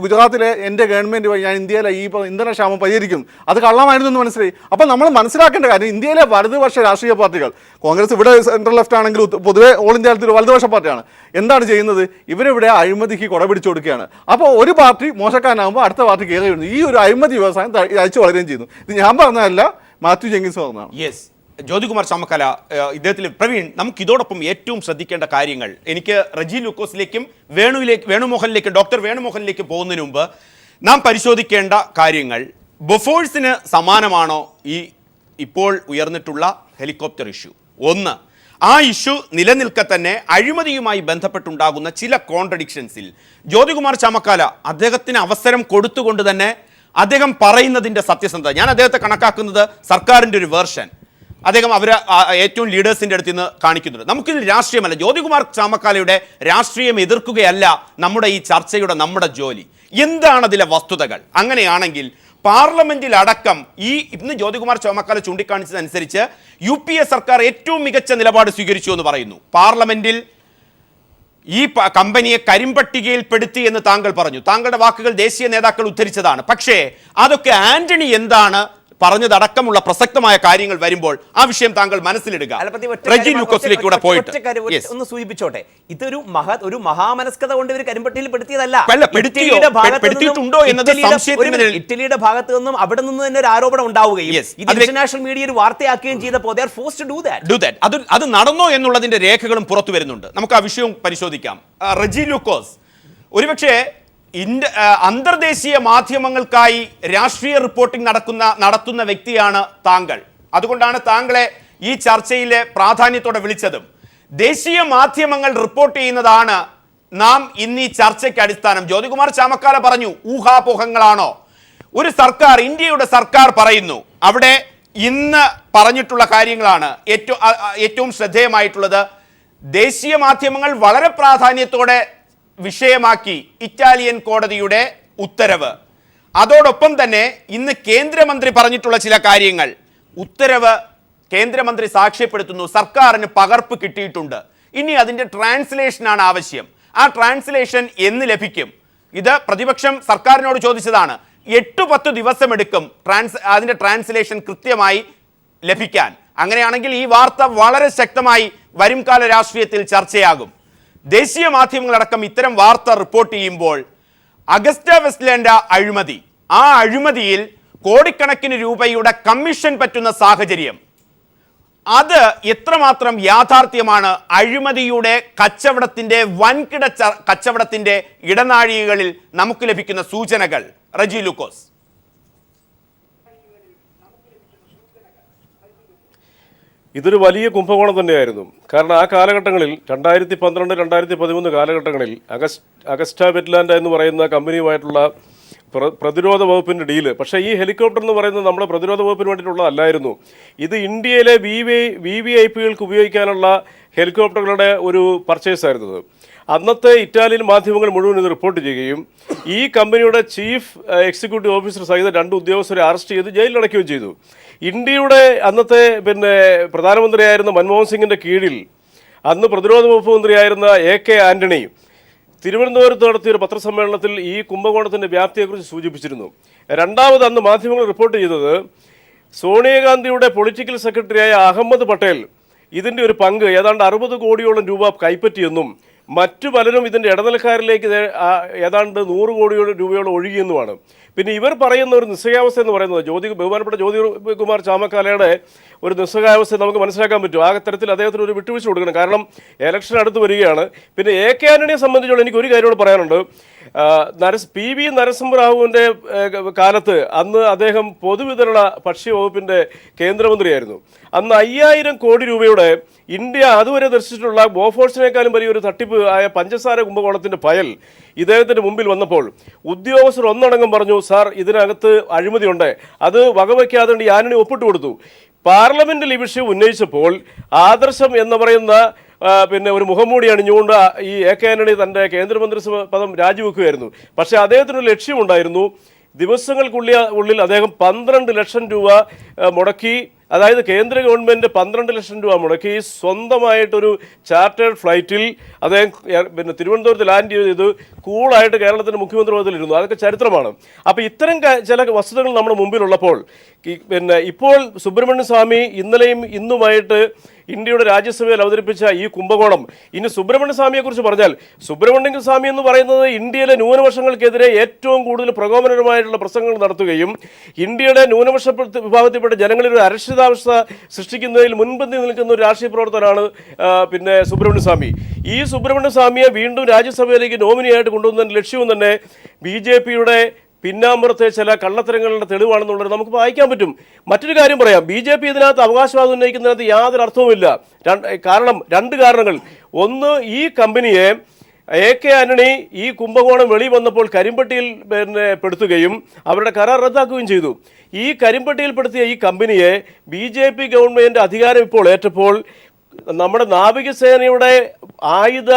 Speaker 4: ഗുജറാത്തിലെ എൻ്റെ ഗവൺമെൻറ് വഴി ഞാൻ ഇന്ത്യയിലെ ഈ ഇന്ധനക്ഷാമം പരിഹരിക്കും. അത് കള്ളമായിരുന്നു എന്ന് മനസ്സിലായി. അപ്പോൾ നമ്മൾ മനസ്സിലാക്കേണ്ട കാര്യം, ഇന്ത്യയിലെ വലതുപക്ഷ രാഷ്ട്രീയ പാർട്ടികൾ, കോൺഗ്രസ് ഇവിടെ സെൻട്രൽ ലെഫ്റ്റ് ആണെങ്കിൽ പൊതുവെ ഓൾ ഇന്ത്യ തലത്തിൽ വലതുപക്ഷ പാർട്ടിയാണ്, എന്താണ് ചെയ്യുന്നത്? ഇവരിവിടെ അഴിമതിക്ക് കുട പിടിച്ചു കൊടുക്കുകയാണ്. അപ്പോൾ ഒരു പാർട്ടി മോശക്കാരനാകുമ്പോൾ അടുത്ത പാർട്ടി കയറി വരുന്നു. ഈ ഒരു അഴിമതി വ്യവസായം അയച്ചു വളരുകയും ചെയ്യുന്നു. ഇത് ഞാൻ പറഞ്ഞതല്ല, മാത്യു ജെങ്കിൻസ് പറഞ്ഞതാണ്.
Speaker 1: യെസ്, ജ്യോതികുമാർ ചമക്കല, ഇദ്ദേഹത്തിൽ പ്രവീൺ, നമുക്ക് ഇതോടൊപ്പം ഏറ്റവും ശ്രദ്ധിക്കേണ്ട കാര്യങ്ങൾ, എനിക്ക് റജി ലൂക്കോസിലേക്കും വേണുമോഹനിലേക്കും ഡോക്ടർ വേണുമോഹനിലേക്കും പോകുന്നതിന് മുമ്പ് നാം പരിശോധിക്കേണ്ട കാര്യങ്ങൾ, ബൊഫോഴ്സിന് സമാനമാണോ ഈ ഇപ്പോൾ ഉയർന്നിട്ടുള്ള ഹെലികോപ്റ്റർ ഇഷ്യൂ? ഒന്ന്, ആ ഇഷ്യൂ നിലനിൽക്കെ തന്നെ അഴിമതിയുമായി ബന്ധപ്പെട്ടുണ്ടാകുന്ന ചില കോൺട്രഡിക്ഷൻസിൽ ജ്യോതികുമാർ ചമക്കാല അദ്ദേഹത്തിന് അവസരം കൊടുത്തുകൊണ്ട് തന്നെ അദ്ദേഹം പറയുന്നതിൻ്റെ സത്യസന്ധത, ഞാൻ അദ്ദേഹത്തെ കണക്കാക്കുന്നത് സർക്കാരിൻ്റെ ഒരു വേർഷൻ, അദ്ദേഹം ഏറ്റവും ലീഡേഴ്സിൻ്റെ അടുത്ത് നിന്ന് കാണിക്കുന്നുണ്ട്. നമുക്കിത് രാഷ്ട്രീയമല്ല, ജ്യോതികുമാർ ചാമക്കാലയുടെ രാഷ്ട്രീയം എതിർക്കുകയല്ല നമ്മുടെ ഈ ചർച്ചയുടെ നമ്മുടെ ജോലി. എന്താണ് അതിലെ വസ്തുതകൾ? അങ്ങനെയാണെങ്കിൽ പാർലമെന്റിൽ അടക്കം ഇന്ന് ജ്യോതികുമാർ ചാമക്കാല ചൂണ്ടിക്കാണിച്ചതനുസരിച്ച് UPA സർക്കാർ ഏറ്റവും മികച്ച നിലപാട് സ്വീകരിച്ചു എന്ന് പറയുന്നു. പാർലമെന്റിൽ ഈ കമ്പനിയെ കരിമ്പട്ടികയിൽപ്പെടുത്തി എന്ന് താങ്കൾ പറഞ്ഞു. താങ്കളുടെ വാക്കുകൾ ദേശീയ നേതാക്കൾ ഉദ്ധരിച്ചതാണ്. പക്ഷേ അതൊക്കെ ആന്റണി എന്താണ് പറഞ്ഞതടക്കമുള്ള പ്രസക്തമായ കാര്യങ്ങൾ വരുമ്പോൾ ആ വിഷയം താങ്കൾ മനസ്സിലിടുക.
Speaker 3: ഒന്ന് സൂചിപ്പിച്ചോട്ടെ, ഇതൊരു മഹാമനസ്കത കൊണ്ട് ഇവർ കരിമ്പട്ടിയിൽ പെടുത്തിയതല്ല. ഇറ്റലിയുടെ ഭാഗത്ത് നിന്നും അവിടെ നിന്ന് തന്നെ ഒരു ആരോപണം ഉണ്ടാവുകയും ഇന്റർനാഷണൽ മീഡിയ ഒരു വാർത്തയാക്കുകയും ചെയ്തപ്പോൾ
Speaker 1: അത് നടന്നോ എന്നുള്ളതിന്റെ രേഖകളും പുറത്തു വരുന്നുണ്ട്. നമുക്ക് ആ വിഷയം പരിശോധിക്കാം. റജി ലൂക്കോസ്, ഒരുപക്ഷെ അന്തർദേശീയ മാധ്യമങ്ങൾക്കായി രാഷ്ട്രീയ റിപ്പോർട്ടിംഗ് നടത്തുന്ന വ്യക്തിയാണ് താങ്കൾ. അതുകൊണ്ടാണ് താങ്കളെ ഈ ചർച്ചയിലെ പ്രാധാന്യത്തോടെ വിളിച്ചതും. ദേശീയ മാധ്യമങ്ങൾ റിപ്പോർട്ട് ചെയ്യുന്നതാണ് നാം ഇന്ന് ഈ ചർച്ചയ്ക്ക് അടിസ്ഥാനം. ജ്യോതികുമാർ ചാമക്കാല പറഞ്ഞു, ഊഹാപോഹങ്ങളാണോ? ഒരു സർക്കാർ, ഇന്ത്യയുടെ സർക്കാർ പറയുന്നു, അവിടെ ഇന്ന് പറഞ്ഞിട്ടുള്ള കാര്യങ്ങളാണ് ഏറ്റവും ശ്രദ്ധേയമായിട്ടുള്ളത്. ദേശീയ മാധ്യമങ്ങൾ വളരെ പ്രാധാന്യത്തോടെ വിഷയമാക്കി ഇറ്റാലിയൻ കോടതിയുടെ ഉത്തരവ്. അതോടൊപ്പം തന്നെ ഇന്ന് കേന്ദ്രമന്ത്രി പറഞ്ഞിട്ടുള്ള ചില കാര്യങ്ങൾ. ഉത്തരവ് കേന്ദ്രമന്ത്രി സാക്ഷ്യപ്പെടുത്തുന്നു, സർക്കാരിന് പകർപ്പ് കിട്ടിയിട്ടുണ്ട്, ഇനി അതിൻ്റെ ട്രാൻസ്ലേഷനാണ് ആവശ്യം. ആ ട്രാൻസ്ലേഷൻ എന്ന് ലഭിക്കും? ഇത് പ്രതിപക്ഷം സർക്കാരിനോട് ചോദിച്ചതാണ്. 8-10 ദിവസമെടുക്കും അതിൻ്റെ ട്രാൻസ്ലേഷൻ കൃത്യമായി ലഭിക്കാൻ. അങ്ങനെയാണെങ്കിൽ ഈ വാർത്ത വളരെ ശക്തമായി വരുംകാല രാഷ്ട്രീയത്തിൽ ചർച്ചയാകും. ദേശീയ മാധ്യമങ്ങളടക്കം ഇത്തരം വാർത്ത റിപ്പോർട്ട് ചെയ്യുമ്പോൾ അഗസ്റ്റ വെസ്റ്റ്ലാൻഡ് അഴിമതി, ആ അഴിമതിയിൽ കോടിക്കണക്കിന് രൂപയുടെ കമ്മീഷൻ പറ്റുന്ന സാഹചര്യം, അത് എത്രമാത്രം യാഥാർത്ഥ്യമാണ്? അഴിമതിയുടെ കച്ചവടത്തിന്റെ വൻകിട കച്ചവടത്തിന്റെ ഇടനാഴികളിൽ നമുക്ക് ലഭിക്കുന്ന സൂചനകൾ. റജി ലൂക്കോസ്.
Speaker 5: ഇതൊരു വലിയ കുംഭകോണം തന്നെയായിരുന്നു. കാരണം ആ കാലഘട്ടങ്ങളിൽ 2012-2013 കാലഘട്ടങ്ങളിൽ അഗസ്റ്റ വെറ്റ്ലാൻഡ് എന്ന് പറയുന്ന കമ്പനിയുമായിട്ടുള്ള പ്രതിരോധ വകുപ്പിൻ്റെ ഡീല്. പക്ഷേ ഈ ഹെലികോപ്റ്റർ എന്ന് പറയുന്നത് നമ്മുടെ പ്രതിരോധ വകുപ്പിന് വേണ്ടിയിട്ടുള്ളതല്ലായിരുന്നു. ഇത് ഇന്ത്യയിലെ VVIPകൾക്ക് ഉപയോഗിക്കാനുള്ള ഹെലികോപ്റ്ററുകളുടെ ഒരു പർച്ചേസ് ആയിരുന്നത്. അന്നത്തെ ഇറ്റാലിയൻ മാധ്യമങ്ങൾ മുഴുവൻ ഇത് റിപ്പോർട്ട് ചെയ്യുകയും ഈ കമ്പനിയുടെ ചീഫ് എക്സിക്യൂട്ടീവ് ഓഫീസർ സഹിതം 2 ഉദ്യോഗസ്ഥരെ അറസ്റ്റ് ചെയ്ത് ജയിലിലടയ്ക്കുകയും ചെയ്തു. ഇന്ത്യയുടെ അന്നത്തെ പ്രധാനമന്ത്രിയായിരുന്ന മൻമോഹൻ സിംഗിൻ്റെ കീഴിൽ അന്ന് പ്രതിരോധ വകുപ്പ് മന്ത്രിയായിരുന്ന AK ആന്റണി തിരുവനന്തപുരത്ത് നടത്തിയൊരു പത്രസമ്മേളനത്തിൽ ഈ കുംഭകോണത്തിൻ്റെ വ്യാപ്തിയെക്കുറിച്ച് സൂചിപ്പിച്ചിരുന്നു. രണ്ടാമത് അന്ന് മാധ്യമങ്ങൾ റിപ്പോർട്ട് ചെയ്തത് സോണിയാഗാന്ധിയുടെ പൊളിറ്റിക്കൽ സെക്രട്ടറിയായ അഹമ്മദ് പട്ടേൽ ഇതിൻ്റെ ഒരു പങ്ക് ഏതാണ്ട് 60 കോടിയോളം രൂപ കൈപ്പറ്റിയെന്നും മറ്റു പലരും ഇതിൻ്റെ ഇടനിലക്കാരിലേക്ക് ഏതാണ്ട് 100 കോടിയോളം രൂപയോളം ഒഴുകിയെന്നുമാണ്. പിന്നെ ഇവർ പറയുന്ന ഒരു നിസ്സഹായാവസ്ഥ എന്ന് പറയുന്നത് ബഹുമാനപ്പെട്ട ജ്യോതികുമാർ ചാമക്കാലയുടെ ഒരു നിസ്സഹായാവസ്ഥ നമുക്ക് മനസ്സിലാക്കാൻ പറ്റും. ആ തരത്തിൽ അദ്ദേഹത്തിന് ഒരു വിട്ടുവീഴ്ച കൊടുക്കണം. കാരണം ഇലക്ഷൻ അടുത്ത് വരികയാണ്. പിന്നെ AK ആന്റണിയെ സംബന്ധിച്ചുള്ള എനിക്ക് ഒരു കാര്യത്തോട് പറയാനുണ്ട്. PV നരസിംഹറാവുവിൻ്റെ കാലത്ത് അന്ന് അദ്ദേഹം പൊതുവിതരണ ഭക്ഷ്യ വകുപ്പിൻ്റെ കേന്ദ്രമന്ത്രിയായിരുന്നു. അന്ന് 5000 കോടി രൂപയുടെ ഇന്ത്യ അതുവരെ ദർശിച്ചിട്ടുള്ള ബോഫോഴ്സിനേക്കാളും വലിയൊരു തട്ടിപ്പ് ആയ പഞ്ചസാര കുംഭകോണത്തിൻ്റെ ഫയൽ ഇദ്ദേഹത്തിൻ്റെ മുമ്പിൽ വന്നപ്പോൾ ഉദ്യോഗസ്ഥർ ഒന്നടങ്കം പറഞ്ഞു, സാർ ഇതിനകത്ത് അഴിമതിയുണ്ട്, അത് വകവയ്ക്കാതെ ആന്റണി ഒപ്പിട്ട് കൊടുത്തു. പാർലമെന്റിൽ ഈ വിഷയം ഉന്നയിച്ചപ്പോൾ ആദർശം എന്ന് പറയുന്ന ഒരു മുഖംമൂടി അണിഞ്ഞുകൊണ്ട് ഈ AK ആന്റണി തൻ്റെ കേന്ദ്രമന്ത്രിസഭ പദം രാജിവെക്കുകയായിരുന്നു. പക്ഷേ അദ്ദേഹത്തിനൊരു ലക്ഷ്യമുണ്ടായിരുന്നു. ദിവസങ്ങൾക്കുള്ളിൽ അദ്ദേഹം 12 ലക്ഷം രൂപ മുടക്കി, അതായത് കേന്ദ്ര ഗവൺമെൻറ് 12 ലക്ഷം രൂപ മുടക്കി സ്വന്തമായിട്ടൊരു ചാർട്ടേഡ് ഫ്ലൈറ്റിൽ അദ്ദേഹം തിരുവനന്തപുരത്ത് ലാൻഡ് ചെയ്ത് കൂളായിട്ട് കേരളത്തിൻ്റെ മുഖ്യമന്ത്രി പദത്തിലിരുന്നു. അതൊക്കെ ചരിത്രമാണ്. അപ്പോൾ ഇത്തരം ചില വസ്തുതകൾ നമ്മുടെ മുമ്പിലുള്ളപ്പോൾ ഇപ്പോൾ സുബ്രഹ്മണ്യ സ്വാമി ഇന്നലെയും ഇന്നുമായിട്ട് ഇന്ത്യയുടെ രാജ്യസഭയിൽ അവതരിപ്പിച്ച ഈ കുംഭകോണം, ഇനി സുബ്രഹ്മണ്യ സ്വാമിയെക്കുറിച്ച് പറഞ്ഞാൽ, സുബ്രഹ്മണ്യ സ്വാമി എന്ന് പറയുന്നത് ഇന്ത്യയിലെ ന്യൂനപക്ഷങ്ങൾക്കെതിരെ ഏറ്റവും കൂടുതൽ പ്രകോപനപരമായിട്ടുള്ള പ്രസംഗങ്ങൾ നടത്തുകയും ഇന്ത്യയുടെ ന്യൂനപക്ഷ വിഭാഗത്തിൽപ്പെട്ട ജനങ്ങളിൽ ഒരു അരക്ഷിതാവസ്ഥ സൃഷ്ടിക്കുന്നതിൽ മുൻപന്തി നിൽക്കുന്ന ഒരു രാഷ്ട്രീയ പ്രവർത്തനമാണ് സുബ്രഹ്മണ്യ സ്വാമി. ഈ സുബ്രഹ്മണ്യ സ്വാമിയെ വീണ്ടും രാജ്യസഭയിലേക്ക് നോമിനിയായിട്ട് കൊണ്ടുവന്നതിൻ്റെ ലക്ഷ്യവും തന്നെ BJPയുടെ പിന്നാമ്പുറത്തെ ചില കള്ളത്തരങ്ങളുടെ തെളിവാണെന്നുള്ളത് നമുക്ക് വായിക്കാൻ പറ്റും. മറ്റൊരു കാര്യം പറയാം, BJP ഇതിനകത്ത് അവകാശവാദം ഉന്നയിക്കുന്നതിനകത്ത് യാതൊരു അർത്ഥവുമില്ല. കാരണം 2 കാരണങ്ങൾ. ഒന്ന്, ഈ കമ്പനിയെ AK ആന്റണി ഈ കുംഭകോണം വെളി വന്നപ്പോൾ കരിമ്പട്ടിയിൽ പെടുത്തുകയും അവരുടെ കരാർ റദ്ദാക്കുകയും ചെയ്തു. ഈ കരിമ്പട്ടിയിൽപ്പെടുത്തിയ ഈ കമ്പനിയെ BJP ഗവൺമെൻറ് അധികാരം ഇപ്പോൾ ഏറ്റപ്പോൾ നമ്മുടെ നാവികസേനയുടെ ആയുധ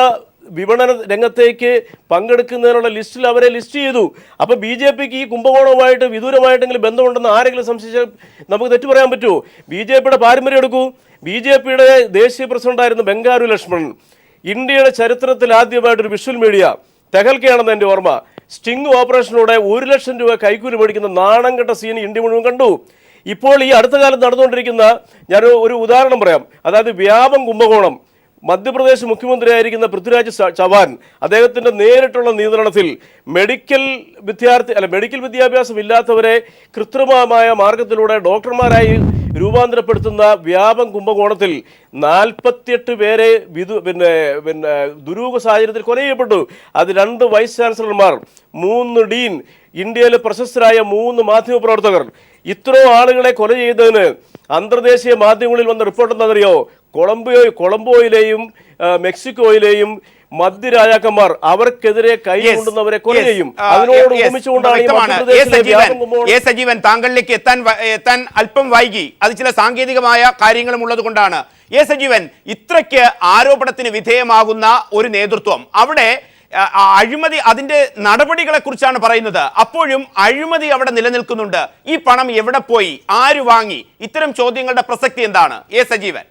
Speaker 5: വിപണന രംഗത്തേക്ക് പങ്കെടുക്കുന്നതിനുള്ള ലിസ്റ്റിൽ അവരെ ലിസ്റ്റ് ചെയ്തു. അപ്പോൾ BJPക്ക് ഈ കുംഭകോണവുമായിട്ട് വിദൂരമായിട്ടെങ്കിലും ബന്ധമുണ്ടെന്ന് ആരെങ്കിലും സംശയിച്ചാൽ നമുക്ക് തെറ്റു പറയാൻ പറ്റുമോ? BJPയുടെ പാരമ്പര്യം എടുക്കൂ. BJPയുടെ ദേശീയ പ്രസിഡന്റായിരുന്ന ബംഗാരു ലക്ഷ്മൺ ഇന്ത്യയുടെ ചരിത്രത്തിൽ ആദ്യമായിട്ടൊരു വിഷ്വൽ മീഡിയ തെഹൽക്കയാണെന്ന് എൻ്റെ ഓർമ്മ, സ്റ്റിംഗ് ഓപ്പറേഷനിലൂടെ 1 ലക്ഷം രൂപ കൈക്കൂലി മേടിക്കുന്ന നാണം കെട്ട സീൻ ഇന്ത്യ മുഴുവൻ കണ്ടു. ഇപ്പോൾ ഈ അടുത്ത കാലത്ത് നടന്നുകൊണ്ടിരിക്കുന്ന ഞാൻ ഒരു ഉദാഹരണം പറയാം. അതായത് വ്യാപം കുംഭകോണം. മധ്യപ്രദേശ് മുഖ്യമന്ത്രിയായിരിക്കുന്ന പൃഥ്വിരാജ് ചവാൻ അദ്ദേഹത്തിൻ്റെ നേരിട്ടുള്ള നിയന്ത്രണത്തിൽ മെഡിക്കൽ വിദ്യാഭ്യാസം ഇല്ലാത്തവരെ കൃത്രിമമായ മാർഗത്തിലൂടെ ഡോക്ടർമാരായി രൂപാന്തരപ്പെടുത്തുന്ന വ്യാപം കുംഭകോണത്തിൽ 48 പേരെ ദുരൂഹ സാഹചര്യത്തിൽ കൊല ചെയ്യപ്പെട്ടു. അത് 2 വൈസ് ചാൻസലർമാർ, 3 ഡീൻ, ഇന്ത്യയിലെ പ്രശസ്തരായ 3 മാധ്യമപ്രവർത്തകർ. ഇത്രയും ആളുകളെ കൊല ചെയ്തതിന് അന്തർദേശീയ മാധ്യമങ്ങളിൽ വന്ന റിപ്പോർട്ട് എന്താണെന്നറിയോ? കൊളംബോയിലെയും മെക്സിക്കോയിലെയും മദ്യരാജാക്കന്മാർ അവർക്കെതിരെ കൈ കൊണ്ടുന്നവരെ കൊല ചെയ്യും. അതിനോട് ഉപമിച്ചുകൊണ്ടാണ് ഈ മധ്യപ്രദേശിലെ വ്യാപം കുംഭകോണം.
Speaker 1: സജീവൻ താങ്കളിലേക്ക് എത്താൻ അല്പം വൈകി. അത് ചില സാങ്കേതികമായ കാര്യങ്ങളും ഉള്ളത് കൊണ്ടാണ്. സജീവൻ, ഇത്രയ്ക്ക് ആരോപണത്തിന് വിധേയമാകുന്ന ഒരു നേതൃത്വം, അവിടെ അഴിമതി അതിന്റെ നടപടികളെ കുറിച്ചാണ് പറയുന്നത്. അപ്പോഴും അഴിമതി അവിടെ നിലനിൽക്കുന്നുണ്ട്. ഈ പണം എവിടെ പോയി, ആര് വാങ്ങി? ഇത്തരം ചോദ്യങ്ങളുടെ പ്രസക്തി എന്താണ് സജീവൻ?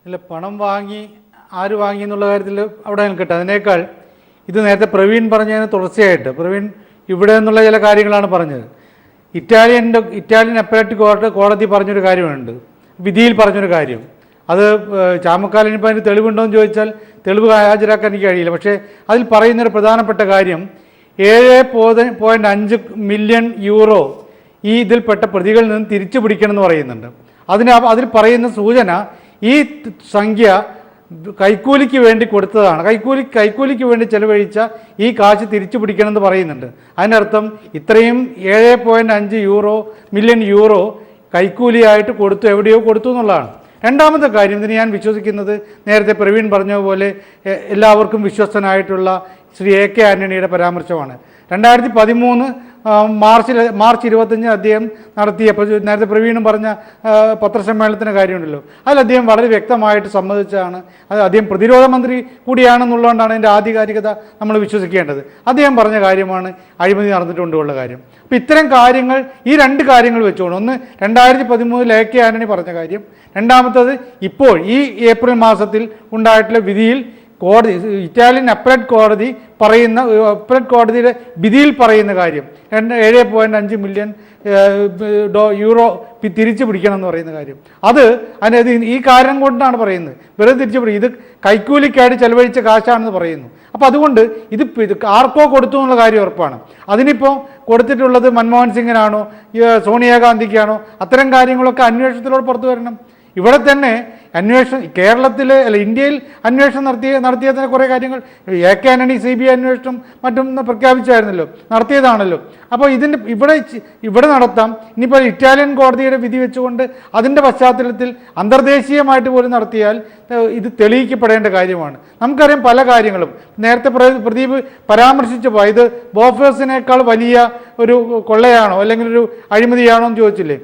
Speaker 6: ഇല്ല, പണം വാങ്ങി ആര് വാങ്ങി എന്നുള്ള കാര്യത്തിൽ അവിടെ നിൽക്കട്ടെ. അതിനേക്കാൾ ഇത് നേരത്തെ പ്രവീൺ പറഞ്ഞതിന് തുടർച്ചയായിട്ട് പ്രവീൺ ഇവിടെ നിന്നുള്ള ചില കാര്യങ്ങളാണ് പറഞ്ഞത്. ഇറ്റാലിയൻ അപ്പലേറ്റ് കോടതി പറഞ്ഞൊരു കാര്യമുണ്ട്, വിധിയിൽ പറഞ്ഞൊരു കാര്യം. അത് ചാമക്കാലിനിപ്പോൾ അതിന് തെളിവുണ്ടോ എന്ന് ചോദിച്ചാൽ തെളിവ് ഹാജരാക്കാൻ എനിക്ക് കഴിയില്ല. പക്ഷേ അതിൽ പറയുന്നൊരു പ്രധാനപ്പെട്ട കാര്യം 7.5 മില്യൺ യൂറോ ഈ ഇതിൽപ്പെട്ട പ്രതികളിൽ നിന്ന് തിരിച്ചു പിടിക്കണമെന്ന് പറയുന്നുണ്ട്. അതിൽ പറയുന്ന സൂചന ഈ സംഖ്യ കൈക്കൂലിക്ക് വേണ്ടി കൊടുത്തതാണ്. കൈക്കൂലിക്ക് വേണ്ടി ചെലവഴിച്ച ഈ കാശ് തിരിച്ചു പിടിക്കണമെന്ന് പറയുന്നുണ്ട്. അതിനർത്ഥം ഇത്രയും 7.5 മില്യൺ യൂറോ കൈക്കൂലിയായിട്ട് കൊടുത്തു, എവിടെയോ കൊടുത്തു എന്നുള്ളതാണ്. രണ്ടാമത്തെ കാര്യം, ഇതിന് ഞാൻ വിശ്വസിക്കുന്നത് നേരത്തെ പ്രവീൺ പറഞ്ഞ പോലെ എല്ലാവർക്കും വിശ്വസ്തനായിട്ടുള്ള ശ്രീ AK ആൻ്റണിയുടെ പരാമർശമാണ്. 2013 മാർച്ച് 25 അദ്ദേഹം നടത്തിയ, നേരത്തെ പ്രവീണും പറഞ്ഞ പത്രസമ്മേളനത്തിൻ്റെ കാര്യമുണ്ടല്ലോ, അതിൽ അദ്ദേഹം വളരെ വ്യക്തമായിട്ട് സമ്മതിച്ചതാണ്. അത് അദ്ദേഹം പ്രതിരോധ മന്ത്രി കൂടിയാണെന്നുള്ളതുകൊണ്ടാണ് അതിൻ്റെ ആധികാരികത നമ്മൾ വിശ്വസിക്കേണ്ടത്. അദ്ദേഹം പറഞ്ഞ കാര്യമാണ് അഴിമതി നടന്നിട്ടുള്ള കാര്യം. അപ്പോൾ ഇത്തരം കാര്യങ്ങൾ, ഈ രണ്ട് കാര്യങ്ങൾ വെച്ചുകൊണ്ട്, ഒന്ന് 2013 AK ആൻ്റണി പറഞ്ഞ കാര്യം, രണ്ടാമത്തത് ഇപ്പോൾ ഈ ഏപ്രിൽ മാസത്തിൽ ഉണ്ടായിട്ടുള്ള വിധിയിൽ ഇറ്റാലിയൻ അപ്പലേറ്റ് കോടതിയുടെ വിധിയിൽ പറയുന്ന കാര്യം 7.5 മില്യൺ യൂറോ തിരിച്ചു പിടിക്കണം എന്ന് പറയുന്ന കാര്യം. അതിനത് ഈ കാരണം കൊണ്ടാണ് പറയുന്നത്, വെറുതെ തിരിച്ചു പിടിക്കും, ഇത് കൈക്കൂലിക്കായിട്ട് ചെലവഴിച്ച കാശാണെന്ന് പറയുന്നു. അപ്പോൾ അതുകൊണ്ട് ഇത് ആർക്കോ കൊടുത്തു എന്നുള്ള കാര്യം ഉറപ്പാണ്. അതിനിപ്പോൾ കൊടുത്തിട്ടുള്ളത് മൻമോഹൻ സിംഗിനാണോ സോണിയാഗാന്ധിക്കാണോ, അത്തരം കാര്യങ്ങളൊക്കെ അന്വേഷണത്തിലൂടെ പുറത്തു വരണം. ഇവിടെ തന്നെ കേരളത്തിൽ ഇന്ത്യയിൽ അന്വേഷണം നടത്തിയതിന് കുറേ കാര്യങ്ങൾ AK ആൻ്റണി CBI അന്വേഷണം മറ്റും പ്രഖ്യാപിച്ചായിരുന്നല്ലോ, നടത്തിയതാണല്ലോ. അപ്പോൾ ഇവിടെ നടത്താം. ഇനിയിപ്പോൾ ഇറ്റാലിയൻ കോടതിയുടെ വിധി വെച്ചുകൊണ്ട് അതിൻ്റെ പശ്ചാത്തലത്തിൽ അന്തർദേശീയമായിട്ട് പോലും നടത്തിയാൽ ഇത് തെളിയിക്കപ്പെടേണ്ട കാര്യമാണ്. നമുക്കറിയാം പല കാര്യങ്ങളും. നേരത്തെ പ്രദീപ് പരാമർശിച്ചു പോയി, ഇത് ബോഫേഴ്സിനേക്കാൾ വലിയ ഒരു കൊള്ളയാണോ അല്ലെങ്കിൽ ഒരു അഴിമതിയാണോ എന്ന് ചോദിച്ചില്ലേ.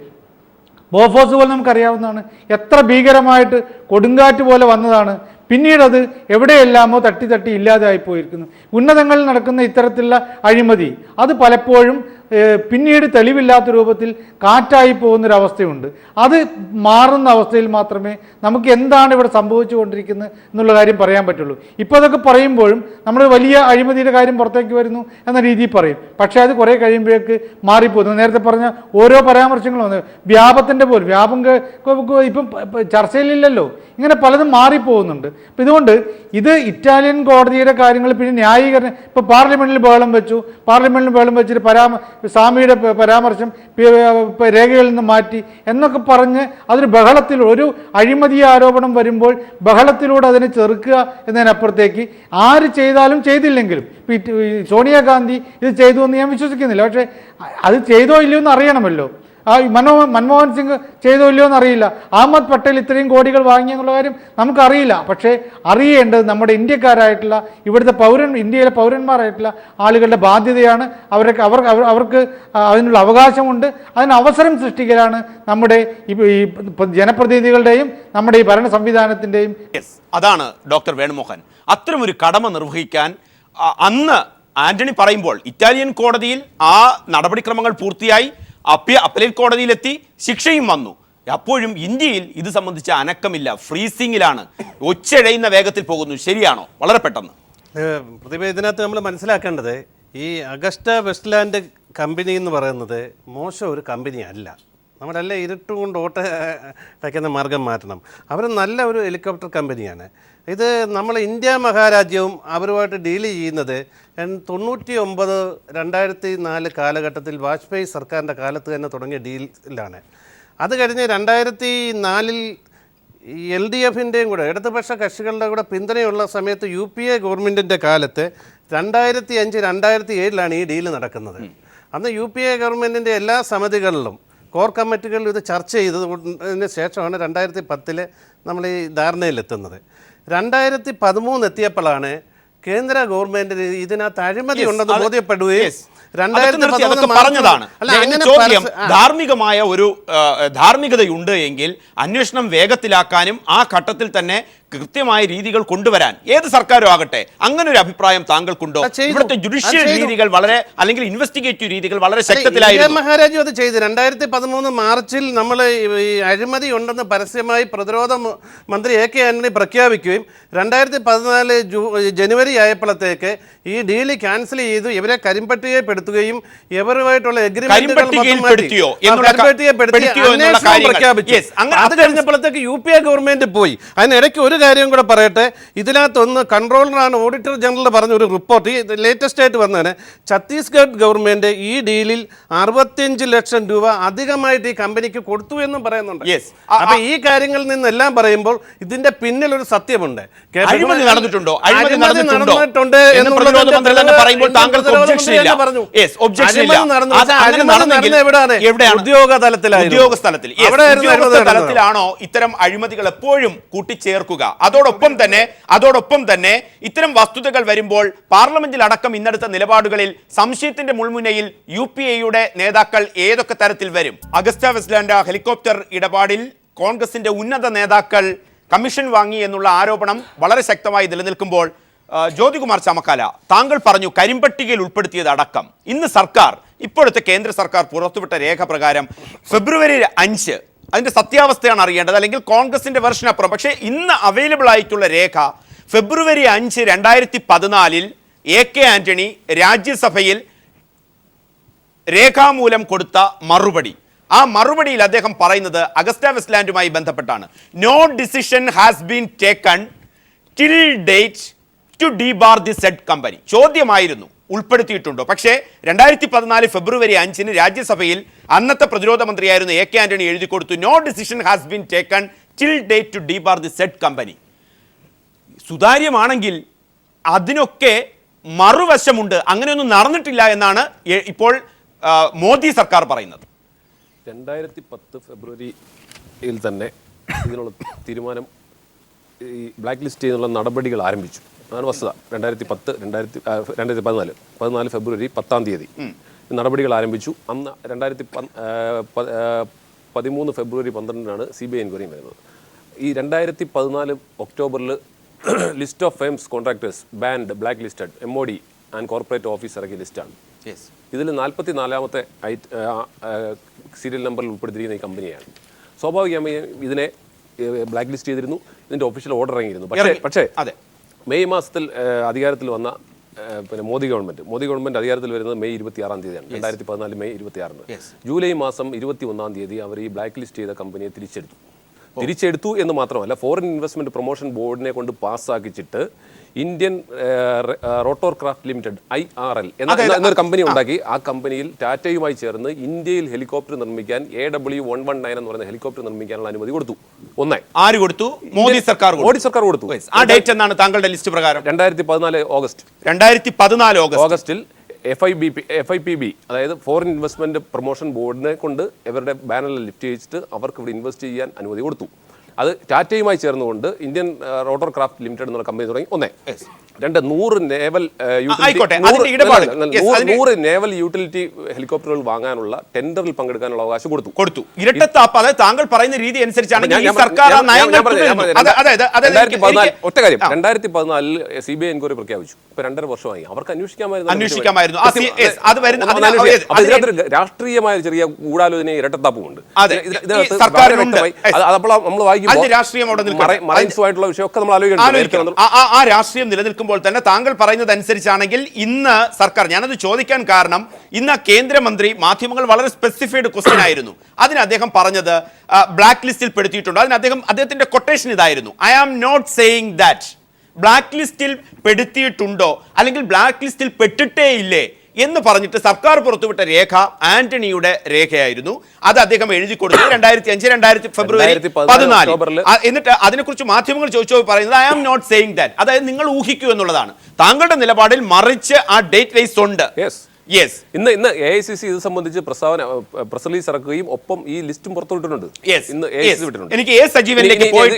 Speaker 6: ബോഫോഴ്സ് പോലെ നമുക്കറിയാവുന്നതാണ്, എത്ര ഭീകരമായിട്ട് കൊടുങ്കാറ്റ് പോലെ വന്നതാണ്. പിന്നീട് അത് എവിടെയെല്ലാമോ തട്ടി ഇല്ലാതായി പോയിരിക്കുന്നു. ഉന്നതങ്ങളിൽ നടക്കുന്ന ഇത്തരത്തിലുള്ള അഴിമതി അത് പലപ്പോഴും പിന്നീട് തെളിവില്ലാത്ത രൂപത്തിൽ കാറ്റായി പോകുന്നൊരവസ്ഥയുണ്ട്. അത് മാറുന്ന അവസ്ഥയിൽ മാത്രമേ നമുക്ക് എന്താണ് ഇവിടെ സംഭവിച്ചു കൊണ്ടിരിക്കുന്നത് എന്നുള്ള കാര്യം പറയാൻ പറ്റുള്ളൂ. ഇപ്പോൾ അതൊക്കെ പറയുമ്പോഴും നമ്മൾ വലിയ അഴിമതിയുടെ കാര്യം പുറത്തേക്ക് വരുന്നു എന്ന രീതിയിൽ പറയും. പക്ഷേ അത് കുറേ കഴിയുമ്പോഴേക്ക് മാറിപ്പോകുന്നു. നേരത്തെ പറഞ്ഞ ഓരോ പരാമർശങ്ങളും വന്നു, വ്യാപത്തിൻ്റെ പോലും വ്യാപം ഇപ്പം ചർച്ചയിലില്ലല്ലോ. ഇങ്ങനെ പലതും മാറിപ്പോകുന്നുണ്ട്. അപ്പം ഇതുകൊണ്ട് ഇത് ഇറ്റാലിയൻ കോടതിയുടെ കാര്യങ്ങൾ പിന്നെ ന്യായീകരണം. ഇപ്പോൾ പാർലമെൻറ്റിൽ ബഹളം വെച്ചിട്ട് സ്വാമിയുടെ പരാമർശം രേഖകളിൽ നിന്ന് മാറ്റി എന്നൊക്കെ പറഞ്ഞ് അതൊരു ബഹളത്തിൽ, ഒരു അഴിമതി ആരോപണം വരുമ്പോൾ ബഹളത്തിലൂടെ അതിനെ ചെറുക്കുക എന്നതിനപ്പുറത്തേക്ക് ആര് ചെയ്താലും ചെയ്തില്ലെങ്കിലും, സോണിയാഗാന്ധി ഇത് ചെയ്തു എന്ന് ഞാൻ വിശ്വസിക്കുന്നില്ല. പക്ഷേ അത് ചെയ്തോ ഇല്ലയോ എന്ന് അറിയണമല്ലോ. മൻമോഹൻ സിംഗ് ചെയ്തോ ഇല്ലയോ എന്നറിയില്ല. അഹമ്മദ് പട്ടേൽ ഇത്രയും കോടികൾ വാങ്ങിയെന്നുള്ള കാര്യം നമുക്കറിയില്ല. പക്ഷേ അറിയേണ്ടത് നമ്മുടെ ഇന്ത്യക്കാരായിട്ടുള്ള ഇവിടുത്തെ ഇന്ത്യയിലെ പൗരന്മാരായിട്ടുള്ള ആളുകളുടെ ബാധ്യതയാണ്. അവർക്ക് അതിനുള്ള അവകാശമുണ്ട്. അതിന് അവസരം സൃഷ്ടിക്കലാണ് നമ്മുടെ ഈ ജനപ്രതിനിധികളുടെയും നമ്മുടെ ഈ ഭരണ സംവിധാനത്തിൻ്റെയും.
Speaker 1: അതാണ് ഡോക്ടർ വേണുമോഹൻ. അത്തരമൊരു കടമ നിർവഹിക്കാൻ അന്ന് ആന്റണി പറയുമ്പോൾ ഇറ്റാലിയൻ കോടതിയിൽ ആ നടപടിക്രമങ്ങൾ പൂർത്തിയായി, അപ്പലേറ്റ് കോടതിയിലെത്തി, ശിക്ഷയും വന്നു. അപ്പോഴും ഇന്ത്യയിൽ ഇത് സംബന്ധിച്ച അനക്കമില്ല, ഫ്രീസിങ്ങിലാണ്, ഒച്ചഴയുന്ന വേഗത്തിൽ പോകുന്നു. ശരിയാണോ? വളരെ പെട്ടെന്ന്
Speaker 7: പ്രതിഭ, ഇതിനകത്ത് നമ്മൾ മനസ്സിലാക്കേണ്ടത് ഈ അഗസ്റ്റ വെസ്റ്റ്ലാൻഡ് കമ്പനി എന്ന് പറയുന്നത് മോശം ഒരു കമ്പനി അല്ല. നമ്മളെല്ലാം ഇരുട്ടും കൊണ്ട് വയ്ക്കുന്ന മാർഗം മാറ്റണം. അവർ നല്ല ഒരു ഹെലികോപ്റ്റർ കമ്പനിയാണ്. ഇത് നമ്മൾ ഇന്ത്യ മഹാരാജ്യവും അവരുമായിട്ട് ഡീൽ ചെയ്യുന്നത് 1999-2004 കാലഘട്ടത്തിൽ വാജ്പേയി സർക്കാരിൻ്റെ കാലത്ത് തന്നെ തുടങ്ങിയ ഡീലിലാണ്. അത് കഴിഞ്ഞ് 2004 LDFിൻ്റെയും കൂടെ ഇടതുപക്ഷ കക്ഷികളുടെ കൂടെ പിന്തുണയുള്ള സമയത്ത് UPA ഗവൺമെൻറ്റിൻ്റെ കാലത്ത് 2005-2007 ഈ ഡീല് നടക്കുന്നത്. അന്ന് UPA ഗവൺമെൻറ്റിൻ്റെ എല്ലാ സമിതികളിലും കോർ കമ്മിറ്റികളിൽ ഇത് ചർച്ച ചെയ്തതിന് ശേഷമാണ് 2010 നമ്മൾ ഈ ധാരണയിലെത്തുന്നത്. 2013 എത്തിയപ്പോഴാണ് കേന്ദ്ര ഗവൺമെന്റിന് ഇതിനകത്ത് അഴിമതി ഉണ്ടെന്ന് ബോധ്യപ്പെടുകയും
Speaker 1: പറഞ്ഞതാണ്. ചോദ്യം, ധാർമ്മികമായ ഒരു ധാർമ്മികതയുണ്ട് എങ്കിൽ അന്വേഷണം വേഗത്തിലാക്കാനും ആ ഘട്ടത്തിൽ തന്നെ കൃത്യമായ രീതികൾ കൊണ്ടുവരാൻ ഏത് സർക്കാരും ആകട്ടെ അങ്ങനെ ഒരു അഭിപ്രായം താങ്കൾക്കുണ്ടോ? ഇവിടുത്തെ ജുഡീഷ്യൽ രീതികൾ വളരെ അല്ലെങ്കിൽ ഇൻവെസ്റ്റിഗേറ്റീവ് രീതികൾ വളരെ ശക്തത്തിലായിരുന്നു.
Speaker 7: മഹാരാജു അത് ചെയ്തു. 2013 മാർച്ചിൽ നമ്മൾ ഈ അഴിമതി ഉണ്ടെന്ന് പരസ്യമായി പ്രതിരോധ മന്ത്രി AK ആന്റണി പ്രഖ്യാപിക്കുകയും 2014 ജനുവരി ആയപ്പോഴത്തേക്ക് ഈ ഡീല് ക്യാൻസൽ ചെയ്തു ഇവരെ കരിമ്പട്ടികപ്പെടുത്തുകയും ഇവരുമായിട്ടുള്ള എഗ്രിമെന്റുകൾ പ്രഖ്യാപിച്ചു. അത് കഴിഞ്ഞപ്പോഴത്തേക്ക് UPA ഗവൺമെന്റ് പോയി. അതിനിടയ്ക്ക് ഒരു കാര്യം കൂടെ പറയട്ടെ, ഇതിനകത്തൊന്ന് കൺട്രോളറാണ് ഓഡിറ്റർ ജനറൽ പറഞ്ഞ ഒരു റിപ്പോർട്ട് ഈ ലേറ്റസ്റ്റ് ആയിട്ട് വന്നതിന് ഛത്തീസ്ഗഡ് ഗവൺമെന്റ് ഈ ഡീലിൽ 65 ലക്ഷം രൂപ അധികമായിട്ട് ഈ കമ്പനിക്ക് കൊടുത്തു എന്നും പറയുന്നുണ്ട്. അപ്പൊ ഈ കാര്യങ്ങളിൽ നിന്നെല്ലാം പറയുമ്പോൾ ഇതിന്റെ പിന്നിൽ ഒരു സത്യമുണ്ട്.
Speaker 1: അഴിമതി നടന്നിട്ടുണ്ടോ?
Speaker 7: നടന്നിട്ടുണ്ട് ഉദ്യോഗ
Speaker 1: തലത്തിലാണോ ഇത്തരം അഴിമതികൾ എപ്പോഴും കൂട്ടിച്ചേർക്കുക? അതോടൊപ്പം തന്നെ ഇത്തരം വസ്തുതകൾ വരുമ്പോൾ പാർലമെന്റിൽ അടക്കം ഇന്നടുത്ത നിലപാടുകളിൽ സംശയത്തിന്റെ മുൾമുനയിൽ UPA-യുടെ നേതാക്കൾ ഏതൊക്കെ തരത്തിൽ വരും? അഗസ്റ്റ വെസ്റ്റ്ലാൻഡ് ഹെലികോപ്റ്റർ ഇടപാടിൽ കോൺഗ്രസിന്റെ ഉന്നത നേതാക്കൾ കമ്മീഷൻ വാങ്ങി എന്നുള്ള ആരോപണം വളരെ ശക്തമായി നിലനിൽക്കുമ്പോൾ ജ്യോതികുമാർ ചാമക്കാല, താങ്കൾ പറഞ്ഞു കരിമ്പട്ടികയിൽ ഉൾപ്പെടുത്തിയത് അടക്കം. ഇന്ന് സർക്കാർ, ഇപ്പോഴത്തെ കേന്ദ്ര സർക്കാർ പുറത്തുവിട്ട രേഖ പ്രകാരം ഫെബ്രുവരി 5 അതിന്റെ സത്യാവസ്ഥയാണ് അറിയേണ്ടത്, അല്ലെങ്കിൽ കോൺഗ്രസിന്റെ വെർഷൻ അപ്പുറം. പക്ഷേ ഇന്ന് അവൈലബിൾ ആയിട്ടുള്ള രേഖ ഫെബ്രുവരി 5, 2014 AK ആന്റണി രാജ്യസഭയിൽ രേഖാമൂലം കൊടുത്ത മറുപടി. ആ മറുപടിയിൽ അദ്ദേഹം പറയുന്നത് അഗസ്റ്റ വെസ്റ്റ്ലാൻഡുമായി ബന്ധപ്പെട്ടാണ്. No decision has been taken till date to debar the said company. ചോദ്യമായിരുന്നു ഉൾപ്പെടുത്തിയിട്ടുണ്ടോ? പക്ഷേ 2014 ഫെബ്രുവരി 5 രാജ്യസഭയിൽ അന്നത്തെ പ്രതിരോധ മന്ത്രിയായിരുന്നു AK ആന്റണി എഴുതി കൊടുത്തു, no decision has been taken till date to debar the said company. സുതാര്യമാണെങ്കിൽ അതിനൊക്കെ മറുവശമുണ്ട്, അങ്ങനെയൊന്നും നടന്നിട്ടില്ല എന്നാണ് ഇപ്പോൾ മോദി സർക്കാർ പറയുന്നത്.
Speaker 2: 2010 ഫെബ്രുവരിയിൽ തന്നെ ഇതിനുള്ള തീരുമാനം ഈ ബ്ലാക്ക് ലിസ്റ്റ് ചെയ്യുന്നുള്ള നടപടികൾ ആരംഭിച്ചു. അതാണ് വസ്തുത. 2014 ഫെബ്രുവരി 10 നടപടികൾ ആരംഭിച്ചു. അന്ന് 2013 ഫെബ്രുവരി 12 CBI എൻക്വയറി വരുന്നത്. ഈ 2014 ഒക്ടോബറിൽ list of firms contractors band black listed MOD and corporate office ഇറക്കിയ ലിസ്റ്റാണ്. ഇതിൽ 44ാമത്തെ സീരിയൽ നമ്പറിൽ ഉൾപ്പെടുത്തിയിരിക്കുന്ന ഈ കമ്പനിയാണ്. സ്വാഭാവികമായി ഇതിനെ ബ്ലാക്ക് ലിസ്റ്റ് ചെയ്തിരുന്നു. ഇതിൻ്റെ ഒഫീഷ്യൽ ഓർഡർ ഇറങ്ങിയിരുന്നു. പക്ഷേ മെയ് മാസത്തിൽ അധികാരത്തിൽ വന്ന മോദി ഗവൺമെന്റ് അധികാരത്തിൽ വരുന്നത് മെയ് 26 തീയതിയാണ്. 2014 മെയ് 26. ജൂലൈ മാസം 21 അവർ ഈ ബ്ലാക്ക് ലിസ്റ്റ് ചെയ്ത കമ്പനിയെ തിരിച്ചെടുത്തു എന്ന് മാത്രമല്ല, ഫോറിൻ ഇൻവെസ്റ്റ്മെന്റ് പ്രൊമോഷൻ ബോർഡിനെ കൊണ്ട് പാസ്സാക്കിച്ചിട്ട് Indian rotor craft limited IRL എന്നൊരു കമ്പനി ഉണ്ടാക്കി. ആ കമ്പനിയിൽ ടാറ്റയുമായി ചേർന്ന് ഇന്ത്യയിൽ ഹെലികോപ്റ്റർ നിർമ്മിക്കാൻ AW119 എന്ന് പറയുന്ന ഹെലികോപ്റ്റർ നിർമ്മിക്കാനുള്ള അനുമതി കൊടുത്തു.
Speaker 1: ആര് കൊടുത്തു? മോദി സർക്കാർ കൊടുത്തു. ആ ഡേറ്റ് എന്നാണ് താങ്കളുടെ ലിസ്റ്റ് പ്രകാരം?
Speaker 2: 2014 ഓഗസ്റ്റിൽ FIPB അതായത് ഫോറിൻ ഇൻവെസ്റ്റ്മെന്റ് പ്രൊമോഷൻ ബോർഡിനെ കൊണ്ട് ഇവരുടെ ബാനറിൽ ലിഫ്റ്റ് ചെയ്തിട്ട് അവർക്ക് ഇവിടെ ഇൻവെസ്റ്റ് ചെയ്യാൻ അനുമതി കൊടുത്തു. അത് ടാറ്റയുമായി ചേർന്നുകൊണ്ട് ഇന്ത്യൻ റോട്ടർ ക്രാഫ്റ്റ് ലിമിറ്റഡ് എന്നുള്ള കമ്പനി തുടങ്ങി. 100 നേവൽ യൂട്ടിലിറ്റി ഹെലികോപ്റ്ററുകൾ വാങ്ങാനുള്ള ടെൻഡറിൽ പങ്കെടുക്കാനുള്ള അവകാശം കൊടുത്തു.
Speaker 1: ഇരട്ടത്താപ്പ്. അതായത് താങ്കൾ പറയുന്ന രീതി അനുസരിച്ചാണ്
Speaker 2: ഒറ്റ കാര്യം. 2014 CBI എൻക്വയറി പ്രഖ്യാപിച്ചു. ഇപ്പൊ 2.5 വർഷമായി. അവർക്ക് അന്വേഷിക്കാമായിരുന്നു. രാഷ്ട്രീയമായ ചെറിയ ഗൂഢാലോചന ഇരട്ടത്താപ്പുമുണ്ട്. നമ്മൾ
Speaker 1: ആ രാഷ്ട്രീയം നിലനിൽക്കുമ്പോൾ തന്നെ താങ്കൾ പറയുന്നത് അനുസരിച്ചാണെങ്കിൽ ഇന്ന് സർക്കാർ, ഞാനത് ചോദിക്കാൻ കാരണം ഇന്ന് കേന്ദ്രമന്ത്രി മാധ്യമങ്ങൾ വളരെ സ്പെസിഫൈഡ് ക്വസ്റ്റ്യൻ ആയിരുന്നു. അതിന് അദ്ദേഹം പറഞ്ഞത് ബ്ലാക്ക് ലിസ്റ്റിൽ പെടുത്തിയിട്ടുണ്ടോ? അതിന് അദ്ദേഹത്തിന്റെ കൊട്ടേഷൻ ഇതായിരുന്നു, I am not saying that. Black ലിസ്റ്റിൽ പെടുത്തിയിട്ടുണ്ടോ അല്ലെങ്കിൽ ബ്ലാക്ക് ലിസ്റ്റിൽ പെട്ടിട്ടേ ഇല്ലേ എന്ന് പറഞ്ഞിട്ട് സർക്കാർ പുറത്തുവിട്ട രേഖ ആന്റണിയുടെ രേഖയായിരുന്നു. അത് അദ്ദേഹം എഴുതി കൊടുത്തു 2005 ഫെബ്രുവരി 14. എന്നിട്ട് അതിനെക്കുറിച്ച് മാധ്യമങ്ങൾ ചോദിച്ചപ്പോൾ പറയുന്നത് I am not saying that, അതായത് നിങ്ങൾ ഊഹിക്കൂ എന്നുള്ളതാണ്. താങ്കളുടെ നിലപാടിൽ മറിച്ച് ആ ഡേറ്റ് വൈസ് ഉണ്ട്. യെസ്
Speaker 2: ഇന്ന് AICC ഇത് സംബന്ധിച്ച് പ്രസ് റിലീസ് ഇറക്കുകയും ഒപ്പം ഈ ലിസ്റ്റും പുറത്തുവിട്ടിട്ടുണ്ട്. ഇന്ന് AICC വിട്ടിട്ടുണ്ട്.
Speaker 1: എനിക്ക് എ സജീവനിലേക്ക് പോയിട്ട്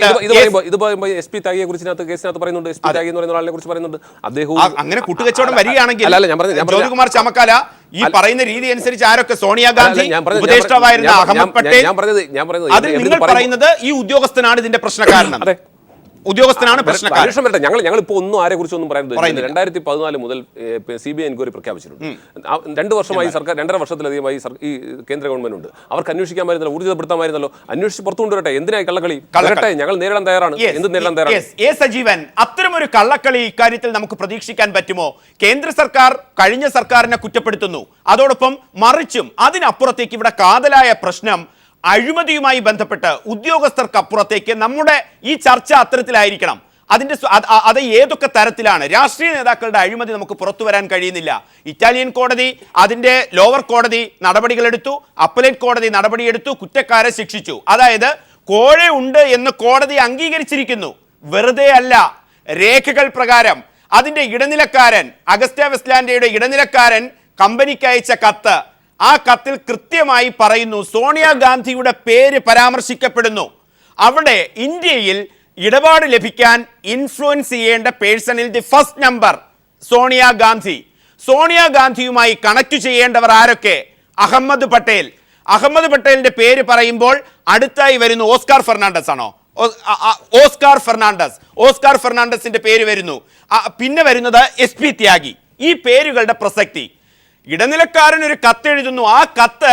Speaker 2: ഇത് പറയുമ്പോൾ SP ത്യാഗിയെ കുറിച്ച് കേസിനകത്ത് പറയുന്നുണ്ട്. SP ത്യാഗി എന്ന് പറയുന്ന ആളിനെ കുറിച്ച് പറയുന്നുണ്ട്. അദ്ദേഹവും
Speaker 1: അങ്ങനെ കൂട്ടുകച്ചവടം വരികയാണെങ്കിൽ
Speaker 2: അല്ല ഞാൻ പറഞ്ഞു
Speaker 1: ജ്യോതികുമാർ ചാമക്കാല ഈ പറയുന്ന രീതി അനുസരിച്ച് ആരൊക്കെ സോണിയാഗാന്ധി, ഉപദേഷ്ടാവായിരുന്ന അഹമ്മദ് പട്ടേൽ,
Speaker 2: ഞാൻ പറഞ്ഞത്
Speaker 1: അതിൽ നിങ്ങൾ പറയുന്നത് ഈ ഉദ്യോഗസ്ഥനാണ് ഇതിന്റെ പ്രശ്നക്കാരൻ. ഉദ്യോഗസ്ഥനാണ് പ്രശ്നക്കാരൻ.
Speaker 2: ഞങ്ങൾ ഇപ്പോൾ ഒന്നും ആരെ കുറിച്ചൊന്നും പറയുന്നത് 2014 മുതൽ CBI എൻക്വയറി പ്രഖ്യാപിച്ചിട്ടുണ്ട്. 2 വർഷമായി സർക്കാർ, 2.5 വർഷത്തിലധികമായി ഈ കേന്ദ്ര ഗവൺമെന്റ് ഉണ്ട്. അവർക്ക് അന്വേഷിക്കാമായിരുന്നല്ലോ, ഊർജിതപ്പെടുത്താമായിരുന്നല്ലോ. അന്വേഷിച്ച് പുറത്തു കൊണ്ടുവരട്ടെ. എന്തിനായി കള്ളക്കളി? വരട്ടെ, ഞങ്ങൾ നേരിടാൻ തയ്യാറാണ്. എന്ത് നേരിടാൻ തയ്യാറാണ്?
Speaker 1: എ സജീവൻ, അത്തരമൊരു കള്ളക്കളി ഇക്കാര്യത്തിൽ നമുക്ക് പ്രതീക്ഷിക്കാൻ പറ്റുമോ? കേന്ദ്ര സർക്കാർ കഴിഞ്ഞ സർക്കാരിനെ കുറ്റപ്പെടുത്തുന്നു, അതോടൊപ്പം മറിച്ചും അതിനപ്പുറത്തേക്ക് ഇവിടെ കാതലായ പ്രശ്നം അഴിമതിയുമായി ബന്ധപ്പെട്ട് ഉദ്യോഗസ്ഥർക്ക് അപ്പുറത്തേക്ക് നമ്മുടെ ഈ ചർച്ച അത്തരത്തിലായിരിക്കണം. അത് ഏതൊക്കെ തരത്തിലാണ്? രാഷ്ട്രീയ നേതാക്കളുടെ അഴിമതി നമുക്ക് പുറത്തു വരാൻ കഴിയുന്നില്ല. ഇറ്റാലിയൻ കോടതി അതിന്റെ ലോവർ കോടതി നടപടികളെടുത്തു, അപ്പലേറ്റ് കോടതി നടപടിയെടുത്തു, കുറ്റക്കാരെ ശിക്ഷിച്ചു. അതായത് കോഴ ഉണ്ട് എന്ന് കോടതി അംഗീകരിച്ചിരിക്കുന്നു. വെറുതെ അല്ല, രേഖകൾ പ്രകാരം അതിന്റെ ഇടനിലക്കാരൻ, അഗസ്റ്റ വെസ്റ്റ്ലാൻഡയുടെ ഇടനിലക്കാരൻ കമ്പനിക്ക് അയച്ച കത്ത്, ആ കത്തിൽ കൃത്യമായി പറയുന്നു, സോണിയാഗാന്ധിയുടെ പേര് പരാമർശിക്കപ്പെടുന്നു. അവിടെ ഇന്ത്യയിൽ ഇടപാട് ലഭിക്കാൻ ഇൻഫ്ലുവൻസ് ചെയ്യേണ്ട പേഴ്സണിൽ ദി ഫസ്റ്റ് നമ്പർ സോണിയാഗാന്ധി. സോണിയാഗാന്ധിയുമായി കണക്ട് ചെയ്യേണ്ടവർ ആരൊക്കെ? അഹമ്മദ് പട്ടേൽ. അഹമ്മദ് പട്ടേലിന്റെ പേര് പറയുമ്പോൾ അടുത്തായി വരുന്നു ഓസ്കാർ ഫെർണാണ്ടസ് ആണോ? ഓസ്കാർ ഫെർണാണ്ടസിന്റെ പേര് വരുന്നു. പിന്നെ വരുന്നത് SP ത്യാഗി. ഈ പേരുകളുടെ പ്രസക്തി, ഇടനിലക്കാരൻ ഒരു കത്ത് എഴുതുന്നു, ആ കത്ത്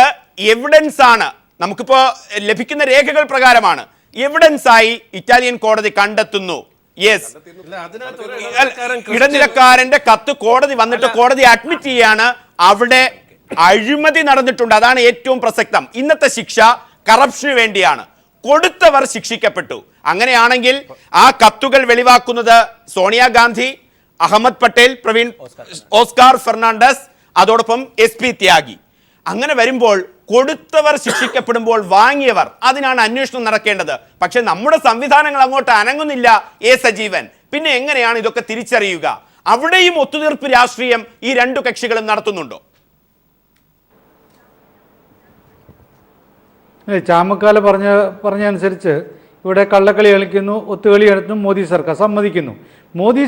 Speaker 1: എവിഡൻസ് ആണ്, നമുക്കിപ്പോ ലഭിക്കുന്ന രേഖകൾ പ്രകാരമാണ്, എവിഡൻസ് ആയി ഇറ്റാലിയൻ കോടതി കണ്ടെത്തുന്നു. യെസ്, ഇടനിലക്കാരന്റെ കത്ത് കോടതി വന്നിട്ട് കോടതി അഡ്മിറ്റ് ചെയ്യാണ്, അവിടെ അഴിമതി നടന്നിട്ടുണ്ട്. അതാണ് ഏറ്റവും പ്രസക്തം. ഇന്നത്തെ ശിക്ഷ കറപ്ഷന് വേണ്ടിയാണ്, കൊടുത്തവർ ശിക്ഷിക്കപ്പെട്ടു. അങ്ങനെയാണെങ്കിൽ ആ കത്തുകൾ വെളിവാക്കുന്നത് സോണിയാഗാന്ധി, അഹമ്മദ് പട്ടേൽ, ഓസ്കാർ ഫെർണാണ്ടസ്, അതോടൊപ്പം SP ത്യാഗി. അങ്ങനെ വരുമ്പോൾ കൊടുത്തവർ ശിക്ഷിക്കപ്പെടുമ്പോൾ വാങ്ങിയവർ, അതിനാണ് അന്വേഷണം നടക്കേണ്ടത്. പക്ഷെ നമ്മുടെ സംവിധാനങ്ങൾ അങ്ങോട്ട് അനങ്ങുന്നില്ല. എ സജീവൻ, പിന്നെ എങ്ങനെയാണ് ഇതൊക്കെ തിരിച്ചറിയുക? അവിടെയും ഒത്തുതീർപ്പ് രാഷ്ട്രീയം ഈ രണ്ടു കക്ഷികളും നടത്തുന്നുണ്ടോ?
Speaker 6: ചാമക്കാല പറഞ്ഞ അനുസരിച്ച് ഇവിടെ കള്ളക്കളി കളിക്കുന്നു, ഒത്തുകളി കളിക്കുന്നു മോദി സർക്കാർ, സമ്മതിക്കുന്നു. മോദി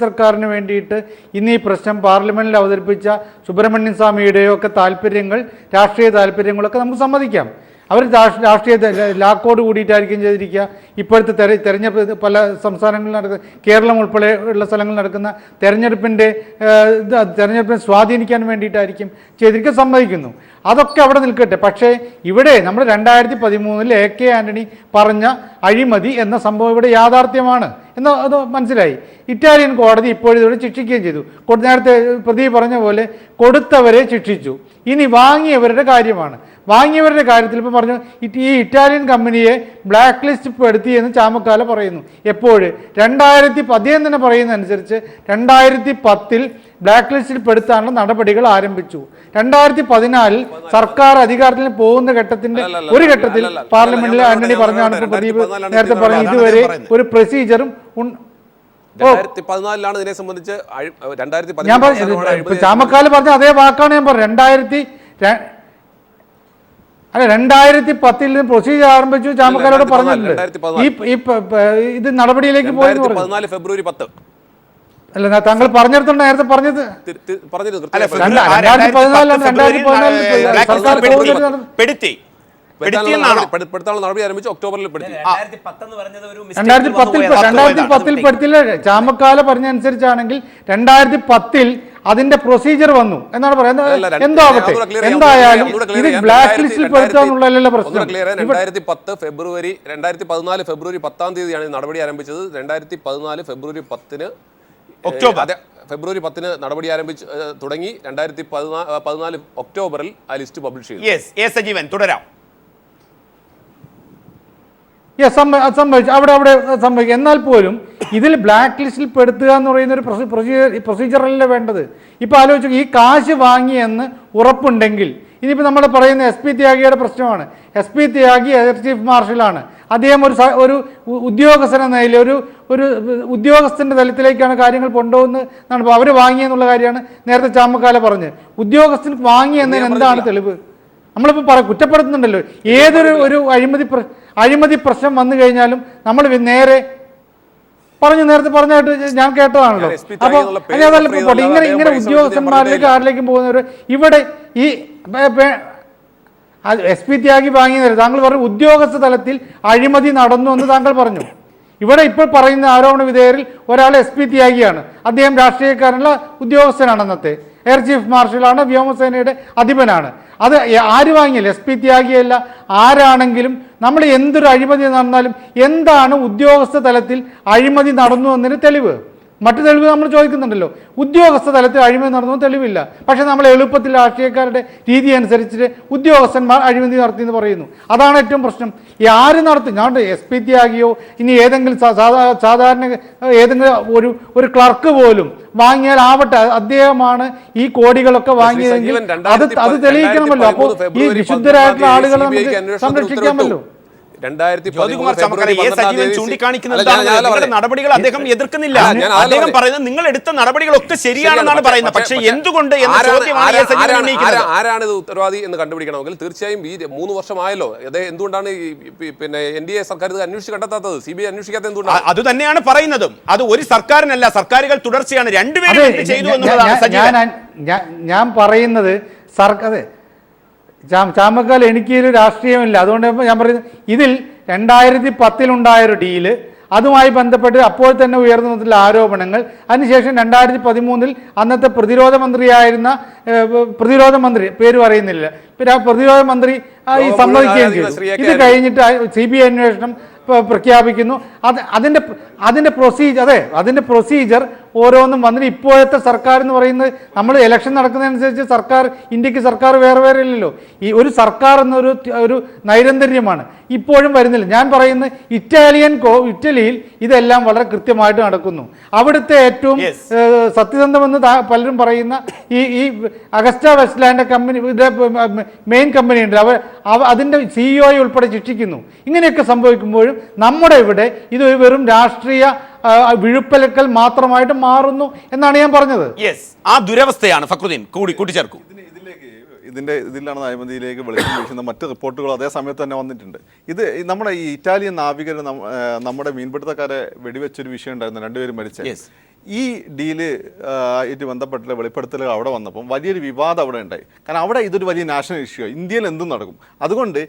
Speaker 6: സർക്കാരിന് വേണ്ടിയിട്ട് ഇന്ന് ഈ പ്രശ്നം പാർലമെന്റിൽ അവതരിപ്പിച്ച സുബ്രഹ്മണ്യൻ സ്വാമിയുടെയോ ഒക്കെ താല്പര്യങ്ങൾ, രാഷ്ട്രീയ താല്പര്യങ്ങളൊക്കെ നമുക്ക് സമ്മതിക്കാം. അവർ രാഷ്ട്രീയ ലാക്കോട് കൂടിയിട്ടായിരിക്കും ചെയ്തിരിക്കുക. ഇപ്പോഴത്തെ തെരഞ്ഞെടുപ്പ് പല സംസ്ഥാനങ്ങളിൽ നടക്കുന്ന, കേരളം ഉൾപ്പെടെ ഉള്ള സ്ഥലങ്ങളിൽ നടക്കുന്ന തെരഞ്ഞെടുപ്പിനെ സ്വാധീനിക്കാൻ വേണ്ടിയിട്ടായിരിക്കും ചെയ്തിരിക്കുക, സമ്മതിക്കുന്നു. അതൊക്കെ അവിടെ നിൽക്കട്ടെ. പക്ഷേ ഇവിടെ നമ്മൾ 2013 AK ആന്റണി പറഞ്ഞ അഴിമതി എന്ന സംഭവം ഇവിടെ യാഥാർത്ഥ്യമാണ് എന്ന് അത് മനസ്സിലായി. ഇറ്റാലിയൻ കോടതി ഇപ്പോഴിതോടെ ശിക്ഷിക്കുകയും ചെയ്തു. നേരത്തെ പ്രദീപ് പറഞ്ഞ പോലെ കൊടുത്തവരെ ശിക്ഷിച്ചു. ഇനി വാങ്ങിയവരുടെ കാര്യമാണ്. വാങ്ങിയവരുടെ കാര്യത്തിൽ ഇപ്പോൾ പറഞ്ഞു, ഈ ഇറ്റാലിയൻ കമ്പനിയെ ബ്ലാക്ക് ലിസ്റ്റ് പെടുത്തി എന്ന് ചാമക്കാല പറയുന്നു. എപ്പോഴും 2010 തന്നെ പറയുന്ന അനുസരിച്ച് 2010 ബ്ലാക്ക് ലിസ്റ്റിൽ പെടുത്താനുള്ള നടപടികൾ ആരംഭിച്ചു. 2014 സർക്കാർ അധികാരത്തിൽ പോകുന്ന ഒരു ഘട്ടത്തിൽ പാർലമെന്റിൽ ആന്റണി പറഞ്ഞാണ്, ഇപ്പോൾ പ്രദീപ് നേരത്തെ പറഞ്ഞു, ഇതുവരെ ഒരു പ്രൊസീജറും
Speaker 2: 2014 ഇതിനെ സംബന്ധിച്ച്
Speaker 6: ഞാൻ പറഞ്ഞു, ചാമക്കാല പറഞ്ഞ അതേ വാക്കാണ് ഞാൻ പറഞ്ഞത്. 2010 പ്രൊസീജിയർ ആരംഭിച്ചു ചാമക്കാലോട് പറഞ്ഞിട്ടുണ്ട്. ഇത് നടപടിയിലേക്ക് പോയെന്ന് പറഞ്ഞു.
Speaker 2: 14 ഫെബ്രുവരി 10
Speaker 6: അല്ല, താങ്കൾ പറഞ്ഞിടത്തുണ്ട് നേരത്തെ പറഞ്ഞത്.
Speaker 2: 2010 നടപടി ആരംഭിച്ചു, ഒക്ടോബറിൽ
Speaker 6: 2010 പെടുത്തില്ല. ചാമക്കാല പറഞ്ഞ അനുസരിച്ചാണെങ്കിൽ 2010 അതിന്റെ പ്രൊസീജിയർ വന്നു എന്നാണ് പറയുന്നത്. എന്തോ ആവട്ടെ, എന്തായാലും ഇത് ബ്ലാക്ക് ലിസ്റ്റിൽ പെടുത്താന്നുള്ളതല്ല പ്രശ്നം.
Speaker 2: 2014 ഫെബ്രുവരി 10 നടപടി ആരംഭിച്ചത്. 2014 ഫെബ്രുവരി 10 ഫെബ്രുവരി 10 നടപടി ആരംഭിച്ച് തുടങ്ങി. 2014 ഒക്ടോബറിൽ ആ ലിസ്റ്റ് പബ്ലിഷ് ചെയ്തു.
Speaker 1: സജീവൻ തുടരാം.
Speaker 6: സംഭവിച്ചു, അവിടെ സംഭവിക്കും. എന്നാൽ പോലും ഇതിൽ ബ്ലാക്ക് ലിസ്റ്റിൽ പെടുത്തുക എന്ന് പറയുന്ന ഒരു പ്രൊസീജിയറല്ലേ വേണ്ടത്. ഇപ്പോൾ ആലോചിച്ചു, ഈ കാശ് വാങ്ങിയെന്ന് ഉറപ്പുണ്ടെങ്കിൽ, ഇനിയിപ്പോൾ നമ്മൾ പറയുന്ന SP ത്യാഗിയുടെ പ്രശ്നമാണ്. SP ത്യാഗി എയർ ചീഫ് മാർഷലാണ്. അദ്ദേഹം ഒരു ഉദ്യോഗസ്ഥൻ എന്ന നിലയിൽ ഒരു ഉദ്യോഗസ്ഥൻ്റെ തലത്തിലേക്കാണ് കാര്യങ്ങൾ കൊണ്ടുപോകുന്നത് എന്നാണ് അവർ വാങ്ങിയെന്നുള്ള കാര്യമാണ് നേരത്തെ ചാമക്കാല പറഞ്ഞത്. ഉദ്യോഗസ്ഥൻ വാങ്ങി എന്നതിന് എന്താണ് തെളിവ്? നമ്മളിപ്പോൾ കുറ്റപ്പെടുത്തുന്നുണ്ടല്ലോ. ഏതൊരു അഴിമതി പ്രശ്നം വന്നു കഴിഞ്ഞാലും നമ്മൾ നേരെ നേരത്തെ പറഞ്ഞായിട്ട് ഞാൻ കേട്ടതാണല്ലോ. അപ്പോൾ അതല്ല പോട്ടെ, ഇങ്ങനെ ഉദ്യോഗസ്ഥന്മാരിലേക്ക് ആരിലേക്കും പോകുന്നവർ ഇവിടെ ഈ SP ത്യാഗി വാങ്ങിയത് താങ്കൾ പറഞ്ഞു ഉദ്യോഗസ്ഥ തലത്തിൽ അഴിമതി നടന്നു എന്ന് താങ്കൾ പറഞ്ഞു. ഇവിടെ ഇപ്പോൾ പറയുന്ന ആരോപണ വിധേയരിൽ ഒരാൾ SP ത്യാഗിയാണ്. അദ്ദേഹം രാഷ്ട്രീയക്കാരനുള്ള ഉദ്യോഗസ്ഥനാണ്, അന്നത്തെ എയർ ചീഫ് മാർഷലാണ്, വ്യോമസേനയുടെ അധിപനാണ്. അത് ആര് വാങ്ങിയാലും SP ത്യാഗിയല്ല, ആരാണെങ്കിലും നമ്മൾ എന്തൊരു അഴിമതി നടന്നാലും എന്താണ് ഉദ്യോഗസ്ഥ തലത്തിൽ അഴിമതി നടന്നു എന്നതിന് തെളിവ്? മറ്റു തെളിവ് നമ്മൾ ചോദിക്കുന്നുണ്ടല്ലോ. ഉദ്യോഗസ്ഥ തലത്തിൽ അഴിമതി നടന്നു തെളിവില്ല. പക്ഷെ നമ്മൾ എളുപ്പത്തിൽ രാഷ്ട്രീയക്കാരുടെ രീതി അനുസരിച്ചിട്ട് ഉദ്യോഗസ്ഥന്മാർ അഴിമതി നടത്തി എന്ന് പറയുന്നു. അതാണ് ഏറ്റവും പ്രശ്നം. ഈ ആര് നടത്തും? ഞാൻ SP ത്യാഗിയോ ഇനി ഏതെങ്കിലും സാധാരണ ഏതെങ്കിലും ഒരു ക്ലർക്ക് പോലും വാങ്ങിയാൽ ആവട്ടെ, അദ്ദേഹമാണ് ഈ കോടികളൊക്കെ വാങ്ങിയതെങ്കിൽ അത് തെളിയിക്കണമല്ലോ. അപ്പോൾ ഈ വിശുദ്ധരായിട്ടുള്ള ആളുകളെ നമുക്ക് സംരക്ഷിക്കാമല്ലോ.
Speaker 1: നടപടികൾ അദ്ദേഹം എതിർക്കുന്നില്ല. അദ്ദേഹം പറയുന്നത് നിങ്ങൾ എടുത്ത നടപടികളൊക്കെ ശരിയാണെന്നാണ് പറയുന്നത്. പക്ഷേ എന്തുകൊണ്ട് എന്ന ചോദ്യമാണ്
Speaker 2: ആരാണ് ഇത് ഉത്തരവാദി എന്ന് കണ്ടുപിടിക്കണമെങ്കിൽ തീർച്ചയായും ഈ 3 വർഷമായല്ലോ. എന്തുകൊണ്ടാണ് പിന്നെ NDA സർക്കാർ ഇത് അന്വേഷിച്ച് കണ്ടെത്താത്തത്? CBI അന്വേഷിക്കാത്ത എന്തുകൊണ്ടാണ്?
Speaker 1: അത് തന്നെയാണ് പറയുന്നതും. അത് ഒരു സർക്കാരിനല്ല, സർക്കാരുകൾ തുടർച്ചയാണ്. രണ്ടുപേരും ചെയ്തു എന്നുള്ളതാണ്
Speaker 6: ഞാൻ പറയുന്നത്. സർക്കാർ ചാമക്കാൽ എനിക്കൊരു രാഷ്ട്രീയമില്ല, അതുകൊണ്ട് ഞാൻ പറയുന്നത് ഇതിൽ 2010 ഡീല്, അതുമായി ബന്ധപ്പെട്ട് അപ്പോൾ തന്നെ ഉയർന്നു വന്നിട്ടുള്ള ആരോപണങ്ങൾ, അതിനുശേഷം 2013 അന്നത്തെ പ്രതിരോധ മന്ത്രി പേര് പറയുന്നില്ല, പിന്നെ ആ പ്രതിരോധ മന്ത്രി ഈ സമ്മതിക്കുകയും ചെയ്തു. ഇത് കഴിഞ്ഞിട്ട് CBI അന്വേഷണം പ്രഖ്യാപിക്കുന്നു. അതിൻ്റെ പ്രൊസീജർ ഓരോന്നും വന്നിട്ട് ഇപ്പോഴത്തെ സർക്കാർ എന്ന് പറയുന്നത്, നമ്മൾ ഇലക്ഷൻ നടക്കുന്നതനുസരിച്ച് ഇന്ത്യക്ക് സർക്കാർ വേറെ ഇല്ലല്ലോ. ഈ ഒരു സർക്കാർ എന്നൊരു നൈരന്തര്യമാണ് ഇപ്പോഴും വരുന്നില്ല. ഞാൻ പറയുന്നത് ഇറ്റലിയിൽ ഇതെല്ലാം വളരെ കൃത്യമായിട്ട് നടക്കുന്നു. അവിടുത്തെ ഏറ്റവും സത്യസന്ധമെന്ന് പലരും പറയുന്ന ഈ അഗസ്റ്റ വെസ്റ്റ്ലാൻഡ് കമ്പനിയുടെ മെയിൻ കമ്പനി ഉണ്ട്, അതിൻ്റെ CEO ഉൾപ്പെടെ ശിക്ഷിക്കുന്നു. ഇങ്ങനെയൊക്കെ സംഭവിക്കുമ്പോഴും നമ്മുടെ ഇവിടെ ഇത് വെറും രാഷ്ട്രീയ വിഴുപ്പലക്കൽ മാത്രമായിട്ട് മാറുന്നു എന്നാണ് ഞാൻ പറഞ്ഞത്.
Speaker 1: ആ ദുരവസ്ഥയാണ് ഫക്രുദ്ദീൻ കൂട്ടിച്ചേർക്കും.
Speaker 4: ഇതിലാണ് അഴിമതിയിലേക്ക് വെളിച്ചം വീശുന്ന മറ്റ് റിപ്പോർട്ടുകൾ അതേ സമയത്ത് തന്നെ വന്നിട്ടുണ്ട്. ഇത് നമ്മുടെ ഈ ഇറ്റാലിയൻ നാവികർ നമ്മുടെ മീൻപിടുത്തക്കാരെ വെടിവെച്ചൊരു വിഷയം ഉണ്ടായിരുന്നു, 2 പേരും മരിച്ചത്. ഈ ഡീല് ആയിട്ട് ബന്ധപ്പെട്ടുള്ള വെളിപ്പെടുത്തലുകൾ അവിടെ വന്നപ്പം വലിയൊരു വിവാദം അവിടെ ഉണ്ടായി. കാരണം അവിടെ ഇതൊരു വലിയ നാഷണൽ ഇഷ്യൂ, ഇന്ത്യയിൽ എന്തും നടക്കും. അതുകൊണ്ട്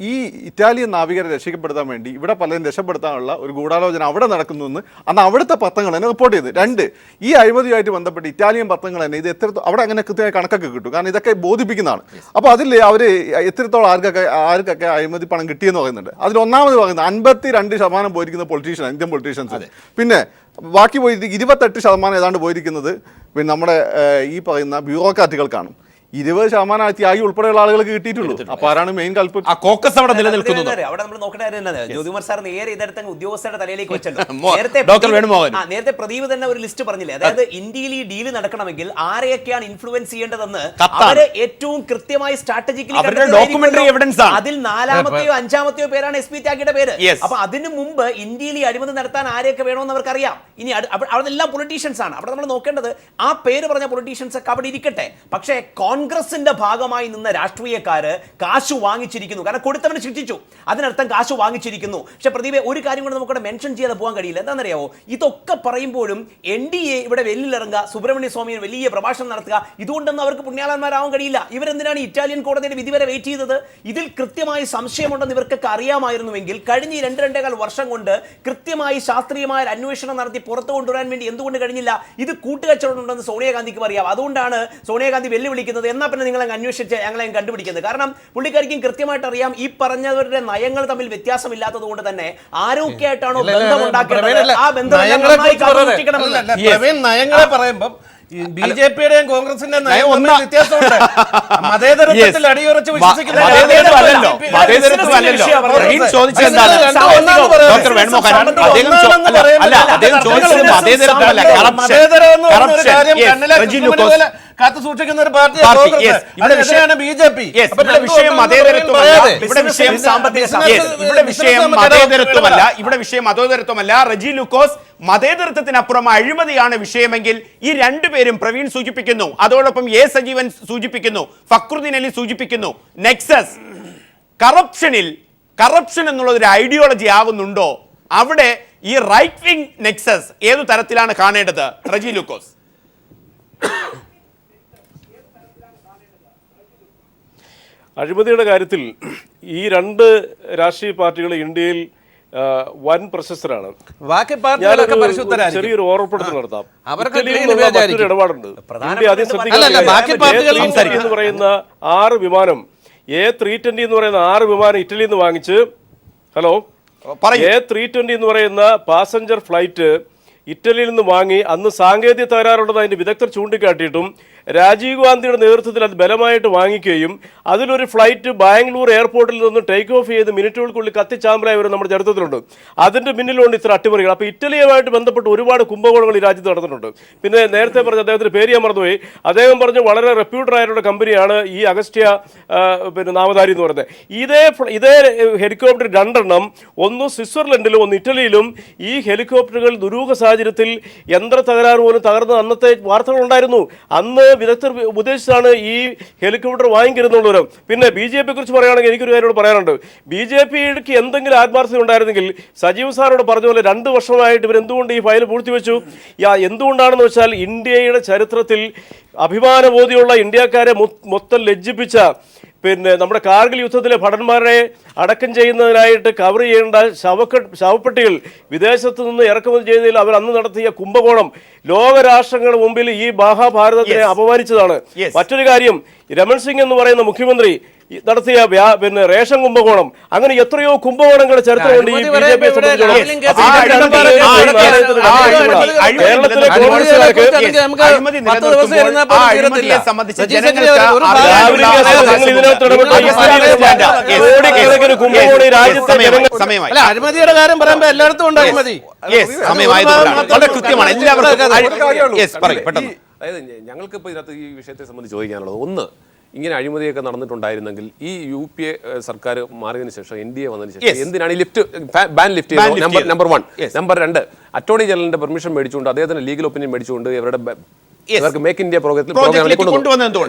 Speaker 4: ഈ ഇറ്റാലിയൻ നാവികരെ രക്ഷപ്പെടുത്താൻ വേണ്ടി ഇവിടെ പലരും രക്ഷപ്പെടുത്താനുള്ള ഒരു ഗൂഢാലോചന അവിടെ നടക്കുന്നുവെന്ന് അന്ന് അവിടുത്തെ പത്രങ്ങൾ തന്നെ റിപ്പോർട്ട് ചെയ്ത്. 2, ഈ അഴിമതിയുമായിട്ട് ബന്ധപ്പെട്ട് ഇറ്റാലിയൻ പത്രങ്ങൾ തന്നെ ഇത് അവിടെ അങ്ങനെ കൃത്യമായ കണക്കൊക്കെ കിട്ടും, കാരണം ഇതൊക്കെ ബോധിപ്പിക്കുന്നതാണ്. അപ്പോൾ അതിൽ അവർ എത്രത്തോളം ആർക്കൊക്കെ അഴിമതി പണം കിട്ടിയെന്ന് പറയുന്നുണ്ട്. അതിൽ ഒന്നാമത് പറയുന്നത് 52% പോയിരിക്കുന്ന പൊളിറ്റീഷ്യൻ, ഇന്ത്യൻ പൊളിറ്റീഷ്യൻസ്. പിന്നെ ബാക്കി പോയിട്ട് 28% ഏതാണ്ട് പോയിരിക്കുന്നത് പിന്നെ നമ്മുടെ ഈ പറയുന്ന ബ്യൂറോക്രാറ്റുകൾക്കാണ്. 20% ത്യാഗി ഉൾപ്പെടെയുള്ള ആളുകൾക്ക് കിട്ടിയിട്ടുള്ളൂ. അപ്പൊ ആരാണ് മെയിൻ കൾപ്പിറ്റ്?
Speaker 1: കോക്കസ് അവിടെ നിലനിൽക്കുന്നത്.
Speaker 3: അവിടെ നമ്മൾ നോക്കേണ്ട ജ്യോതികുമാർ സാർ നേരെ ഇതെടുത്ത ഉദ്യോഗസ്ഥരുടെ തലയിലേക്ക് വെച്ചല്ലോ. നേരത്തെ പ്രദീപ് തന്നെ ഒരു ലിസ്റ്റ് പറഞ്ഞില്ലേ, അതായത് ഇന്ത്യയിൽ ഈ ഡീല് നടക്കണമെങ്കിൽ ആരെയൊക്കെയാണ് ഇൻഫ്ലുവൻസ് ചെയ്യേണ്ടതെന്ന് അവര് ഏറ്റവും കൃത്യമായി സ്ട്രാറ്റജിക്കലി അതിൽ 4-മത്തെയോ 5-മത്തെയോ പേരാണ് SP ത്യാഗിയുടെ പേര്. അപ്പൊ അതിനു മുമ്പ് ഇന്ത്യയിൽ ഈ അഴിമതി നടത്താൻ ആരെയൊക്കെ വേണമെന്ന് അവർക്കറിയാം. ഇനി അവിടെല്ലാം പൊളിറ്റീഷ്യൻസ് ആണ്. അവിടെ നമ്മൾ നോക്കേണ്ടത് ആ പേര് പറഞ്ഞ പൊളിറ്റീഷ്യൻസ് ഒക്കെ അവിടെ ഇരിക്കട്ടെ, പക്ഷേ കോൺഗ്രസിന്റെ ഭാഗമായി നിന്ന രാഷ്ട്രീയക്കാര് കാശ് വാങ്ങിച്ചിരിക്കുന്നു. കാരണം കൊടുത്തവനെ ശിക്ഷിച്ചു, അതിനർത്ഥം കാശ് വാങ്ങിച്ചിരിക്കുന്നു. പക്ഷെ പ്രദീപെ, ഒരു കാര്യം കൂടെ നമുക്കിവിടെ മെൻഷൻ ചെയ്യാതെ പോകാൻ കഴിയില്ല. എന്താണെന്നറിയാവോ, ഇതൊക്കെ പറയുമ്പോഴും NDA ഇവിടെ വെല്ലിലിറങ്ങുക, സുബ്രഹ്മണ്യ സ്വാമിയെ വലിയ പ്രഭാഷണം നടത്തുക, ഇതുകൊണ്ടൊന്നും അവർക്ക് പുണ്യാളന്മാരാവാൻ കഴിയില്ല. ഇവരെന്തിനാണ് ഇറ്റാലിയൻ കോടതിയുടെ വിധി വരെ വെയിറ്റ് ചെയ്തത്? ഇതിൽ കൃത്യമായി സംശയമുണ്ടെന്ന് ഇവർക്കൊക്കെ അറിയാമായിരുന്നുവെങ്കിൽ കഴിഞ്ഞ 2-2.25 വർഷം കൊണ്ട് കൃത്യമായി ശാസ്ത്രീയമായ അന്വേഷണം നടത്തി പുറത്തു കൊണ്ടുവരാൻ വേണ്ടി എന്തുകൊണ്ട് കഴിഞ്ഞില്ല? ഇത് കൂട്ടുകച്ചവടം ഉണ്ടെന്ന് സോണിയാഗാന്ധിക്ക് അറിയാം. അതുകൊണ്ടാണ് സോണിയാഗാന്ധി വെല്ലുവിളിക്കുന്നത്, എന്നാ പിന്നെ നിങ്ങളെ അന്വേഷിച്ച് ഞങ്ങളെ കണ്ടുപിടിക്കുന്നത്. കാരണം പുള്ളിക്കാരിക്കും കൃത്യമായിട്ട് അറിയാം ഈ പറഞ്ഞവരുടെ നയങ്ങൾ തമ്മിൽ വ്യത്യാസമില്ലാത്തത് കൊണ്ട് തന്നെ ആരോഗ്യമായിട്ടാണോ ബന്ധമുണ്ടാക്കേണ്ടത് ആ ബന്ധം
Speaker 7: നയങ്ങളെ പറയുമ്പോൾ BJPയുടെയും കോൺഗ്രസിന്റെ നയം ഒന്നും വ്യത്യാസമുണ്ട്. മതേതരത്വത്തിൽ അടിയുറച്ച് വിശ്വസിക്കുന്ന കാത്തു സൂക്ഷിക്കുന്ന ഒരു
Speaker 1: പാർട്ടി, yes. ഇവിടെ
Speaker 7: BJP.
Speaker 1: Yes, ഇവിടെ വിഷയം മതേതരത്വമല്ല, ഇവിടെ വിഷയം സാമ്പത്തിക ഇവിടെ വിഷയം മതേതരത്വമല്ല, ഇവിടെ വിഷയം മതേതരത്വമല്ല. റജി ലൂക്കോസ്, മതേതരത്വത്തിനപ്പുറം അഴിമതിയാണ് വിഷയമെങ്കിൽ ഈ രണ്ടുപേരും പ്രവീൺ സൂചിപ്പിക്കുന്നു, അതോടൊപ്പം എ സജീവൻ സൂചിപ്പിക്കുന്നു, ഫക്രുദ്ദീൻ അലി സൂചിപ്പിക്കുന്നു, നെക്സസ് കറപ്ഷൻ എന്നുള്ളത് ഒരു ഐഡിയോളജി ആകുന്നുണ്ടോ? അവിടെ ഈ റൈറ്റ് വിങ് നെക്സസ് ഏതു തരത്തിലാണ് കാണേണ്ടത്? റജി ലൂക്കോസ്.
Speaker 5: അഴിമതിയുടെ കാര്യത്തിൽ ഈ രണ്ട് രാഷ്ട്രീയ പാർട്ടികൾ ഇന്ത്യയിൽ വൻ പ്രശസ്തരാണ്.
Speaker 7: ബാക്കി പാർട്ടികളൊക്കെ പരിശുദ്ധരായിരിക്കും.
Speaker 5: ചെറിയൊരു ഓർമ്മപ്പെടുത്തൽ നടത്താം.
Speaker 7: അവർക്ക്
Speaker 5: മറ്റൊരു ഇടപാടുണ്ട്. ഇന്ത്യ അതിശ്രദ്ധിക്കുന്ന എന്ന് പറയുന്ന 6 വിമാനം A320 എന്ന് പറയുന്ന 6 വിമാനം ഇറ്റലിയിൽ നിന്ന് വാങ്ങിച്ച് A320 എന്ന് പറയുന്ന പാസഞ്ചർ ഫ്ലൈറ്റ് ഇറ്റലിയിൽ നിന്ന് വാങ്ങി അന്ന് സാങ്കേതിക തകരാറുണ്ടെന്ന് അതിന്റെ വിദഗ്ധർ ചൂണ്ടിക്കാട്ടിയിട്ടും രാജീവ് ഗാന്ധിയുടെ നേതൃത്വത്തിൽ അത് ബലമായിട്ട് വാങ്ങിക്കുകയും അതിലൊരു ഫ്ലൈറ്റ് ബാംഗ്ലൂർ എയർപോർട്ടിൽ നിന്ന് ടേക്ക് ഓഫ് ചെയ്ത് മിനിറ്റുകൾക്കുള്ളിൽ കത്തിച്ചാമ്പലായി വരും നമ്മുടെ ചരിത്രത്തിലുണ്ട്. അതിന്റെ പിന്നിലുണ്ട് ഇത്ര അട്ടിമറികൾ. അപ്പോൾ ഇറ്റലിയുമായിട്ട് ബന്ധപ്പെട്ട് ഒരുപാട് കുംഭകോണങ്ങൾ ഈ രാജ്യത്ത് നടന്നിട്ടുണ്ട്. പിന്നെ നേരത്തെ പറഞ്ഞ അദ്ദേഹത്തിന്റെ പേര് ഞാൻ മറന്നുപോയി. അദ്ദേഹം പറഞ്ഞ വളരെ റെപ്യൂട്ടഡ് ആയിട്ടുള്ള കമ്പനിയാണ് ഈ അഗസ്റ്റ്യ നാമധാരി എന്ന് പറയുന്നത്. ഇതേ ഹെലികോപ്റ്റർ 2 എണ്ണം, ഒന്ന് സ്വിറ്റ്സർലൻഡിലും ഒന്ന് ഇറ്റലിയിലും ഈ ഹെലികോപ്റ്ററുകൾ ദുരൂഹ സാഹചര്യത്തിൽ യന്ത്ര തകരാറ് പോലും തകർന്ന അന്നത്തെ വാർത്തകളുണ്ടായിരുന്നു. അന്ന് വിദഗ്ധർ ഉപദേശിച്ചാണ് ഈ ഹെലികോപ്റ്റർ വാങ്ങിക്കരുന്നുള്ളവർ. പിന്നെ BJP കുറിച്ച് പറയുകയാണെങ്കിൽ എനിക്കൊരു കാര്യത്തോട് പറയാനുണ്ട്. BJPക്ക് എന്തെങ്കിലും ആത്മാർത്ഥത ഉണ്ടായിരുന്നെങ്കിൽ സജീവ് സാറോട് പറഞ്ഞ പോലെ 2 വർഷമായിട്ട് ഇവർ എന്തുകൊണ്ട് ഈ ഫയൽ പൂഴ്ത്തിവെച്ചു? എന്തുകൊണ്ടാണെന്ന് വെച്ചാൽ ഇന്ത്യയുടെ ചരിത്രത്തിൽ അഭിമാനബോധിയുള്ള ഇന്ത്യക്കാരെ മൊത്തം ലജ്ജിപ്പിച്ച നമ്മുടെ കാർഗിൽ യുദ്ധത്തിലെ ഭടന്മാരെ അടക്കം ചെയ്യുന്നതിനായിട്ട് കവർ ചെയ്യേണ്ട ശവപ്പെട്ടികൾ വിദേശത്ത് നിന്ന് ഇറക്കുമതി ചെയ്തതിൽ അവർ അന്ന് നടത്തിയ കുംഭകോണം ലോകരാഷ്ട്രങ്ങളുടെ മുമ്പിൽ ഈ മഹാഭാരതത്തിനെ അപമാനിച്ചതാണ്. മറ്റൊരു കാര്യം, രമൺ സിംഗ് എന്ന് പറയുന്ന മുഖ്യമന്ത്രി നടത്തിയ റേഷൻ കുംഭകോണം, അങ്ങനെ എത്രയോ കുംഭകോണങ്ങളുടെ ചരിത്രമുണ്ട് ഈ BJP
Speaker 7: അഴിമതിയുടെ കാര്യം പറയുമ്പോൾ എല്ലായിടത്തും ഉണ്ട് അഴിമതി.
Speaker 2: അതായത് ഞങ്ങൾക്കിപ്പോൾ ഇതിനകത്ത് ഈ വിഷയത്തെ സംബന്ധിച്ച് ചോദിക്കാനുള്ളത്, ഒന്ന്, ഇങ്ങനെ അഴിമതിയൊക്കെ നടന്നിട്ടുണ്ടായിരുന്നെങ്കിൽ ഈ UPA സർക്കാർ മാറിയതിനു ശേഷം NDA വന്നതിന് ശേഷം എന്തിനാണ് ഈ ബാൻ ലിഫ്റ്റ് ചെയ്തത്? നമ്പർ 1. നമ്പർ 2, അറ്റോർണി ജനറലിന്റെ പെർമിഷൻ മേടിച്ചുകൊണ്ട് അദ്ദേഹത്തിന് ലീഗൽ ഒപ്പീനിയൻ മേടിച്ചുകൊണ്ട് ഇവർക്ക് മേക്ക് ഇന്ത്യ പ്രോഗ്രാമിലേക്ക് കൊണ്ടുവന്നത്.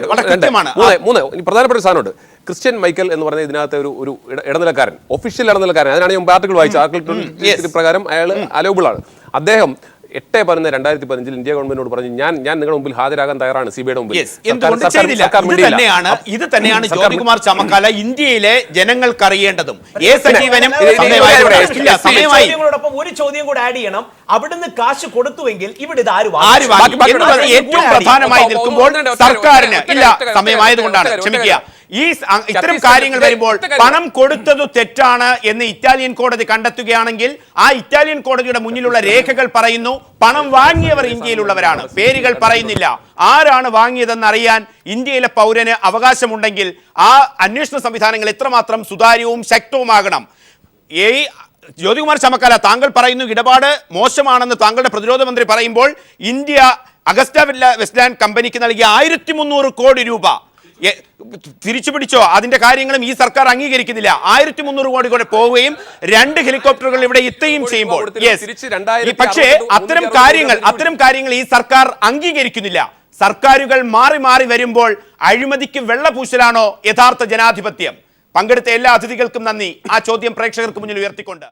Speaker 2: 3 പ്രധാനപ്പെട്ട സാധനമുണ്ട്. ക്രിസ്ത്യൻ മൈക്കൽ എന്ന് പറഞ്ഞ ഇതിനകത്ത് ഒരു ഇടനിലക്കാരൻ, ഒഫീഷ്യൽ ഇടനിലക്കാരൻ, അതിനാണ് ഞാൻ ആർട്ടിക്കിൾ വായിച്ചത്. ആർട്ടിക്കിൾ പ്രകാരം അയാൾ അലോബിൾ ആണ്. അദ്ദേഹം 8/2015 ഇന്ത്യ ഗവൺമെന്റിനോട് പറഞ്ഞു, ഞാൻ നിങ്ങളുടെ മുമ്പിൽ ഹാജരാകാൻ തയ്യാറാണ് CBIയുടെ മുമ്പിൽ.
Speaker 1: ഇത് തന്നെയാണ് ജ്യോതികുമാർ ചമക്കാല ഇന്ത്യയിലെ ജനങ്ങൾക്ക് അറിയേണ്ടതും.
Speaker 3: ഒരു ചോദ്യം കൂടെ ആഡ് ചെയ്യണം. അവിടുന്ന് കാശ് കൊടുത്തുവെങ്കിൽ ഇവിടെ ഇത് ആര്
Speaker 1: ഏറ്റവും പ്രധാനമായി നിൽക്കുമ്പോൾ സർക്കാരിന് ഇല്ല. സമയമായതുകൊണ്ടാണ്, ക്ഷമിക്കുക. ഇത്തരം കാര്യങ്ങൾ വരുമ്പോൾ പണം കൊടുത്തത് തെറ്റാണ് എന്ന് ഇറ്റാലിയൻ കോടതി കണ്ടെത്തുകയാണെങ്കിൽ ആ ഇറ്റാലിയൻ കോടതിയുടെ മുന്നിലുള്ള രേഖകൾ പറയുന്നു പണം വാങ്ങിയവർ ഇന്ത്യയിലുള്ളവരാണ്. പേരുകൾ പറയുന്നില്ല. ആരാണ് വാങ്ങിയതെന്ന് അറിയാൻ ഇന്ത്യയിലെ പൗരന് അവകാശമുണ്ടെങ്കിൽ ആ അന്വേഷണ സംവിധാനങ്ങൾ എത്രമാത്രം സുതാര്യവും ശക്തവുമാകണം. ജ്യോതികുമാർ ചമക്കാല, താങ്കൾ പറയുന്നു ഇടപാട് മോശമാണെന്ന് താങ്കളുടെ പ്രതിരോധ മന്ത്രി പറയുമ്പോൾ ഇന്ത്യ അഗസ്റ്റ വെസ്റ്റ്ലാൻഡ് കമ്പനിക്ക് നൽകിയ 1300 കോടി രൂപ തിരിച്ചു പിടിച്ചോ? അതിന്റെ കാര്യങ്ങളും ഈ സർക്കാർ അംഗീകരിക്കുന്നില്ല. 1300 കോടി കൂടെ പോവുകയും 2 ഹെലികോപ്റ്ററുകൾ ഇവിടെ എത്തുകയും ചെയ്യുമ്പോൾ പക്ഷേ അത്തരം കാര്യങ്ങൾ ഈ സർക്കാർ അംഗീകരിക്കുന്നില്ല. സർക്കാരുകൾ മാറി മാറി വരുമ്പോൾ അഴിമതിക്ക് വെള്ളപൂശലാണോ യഥാർത്ഥ ജനാധിപത്യം? പങ്കെടുത്ത എല്ലാ അതിഥികൾക്കും നന്ദി. ആ ചോദ്യം പ്രേക്ഷകർക്ക് മുന്നിൽ ഉയർത്തിക്കൊണ്ട്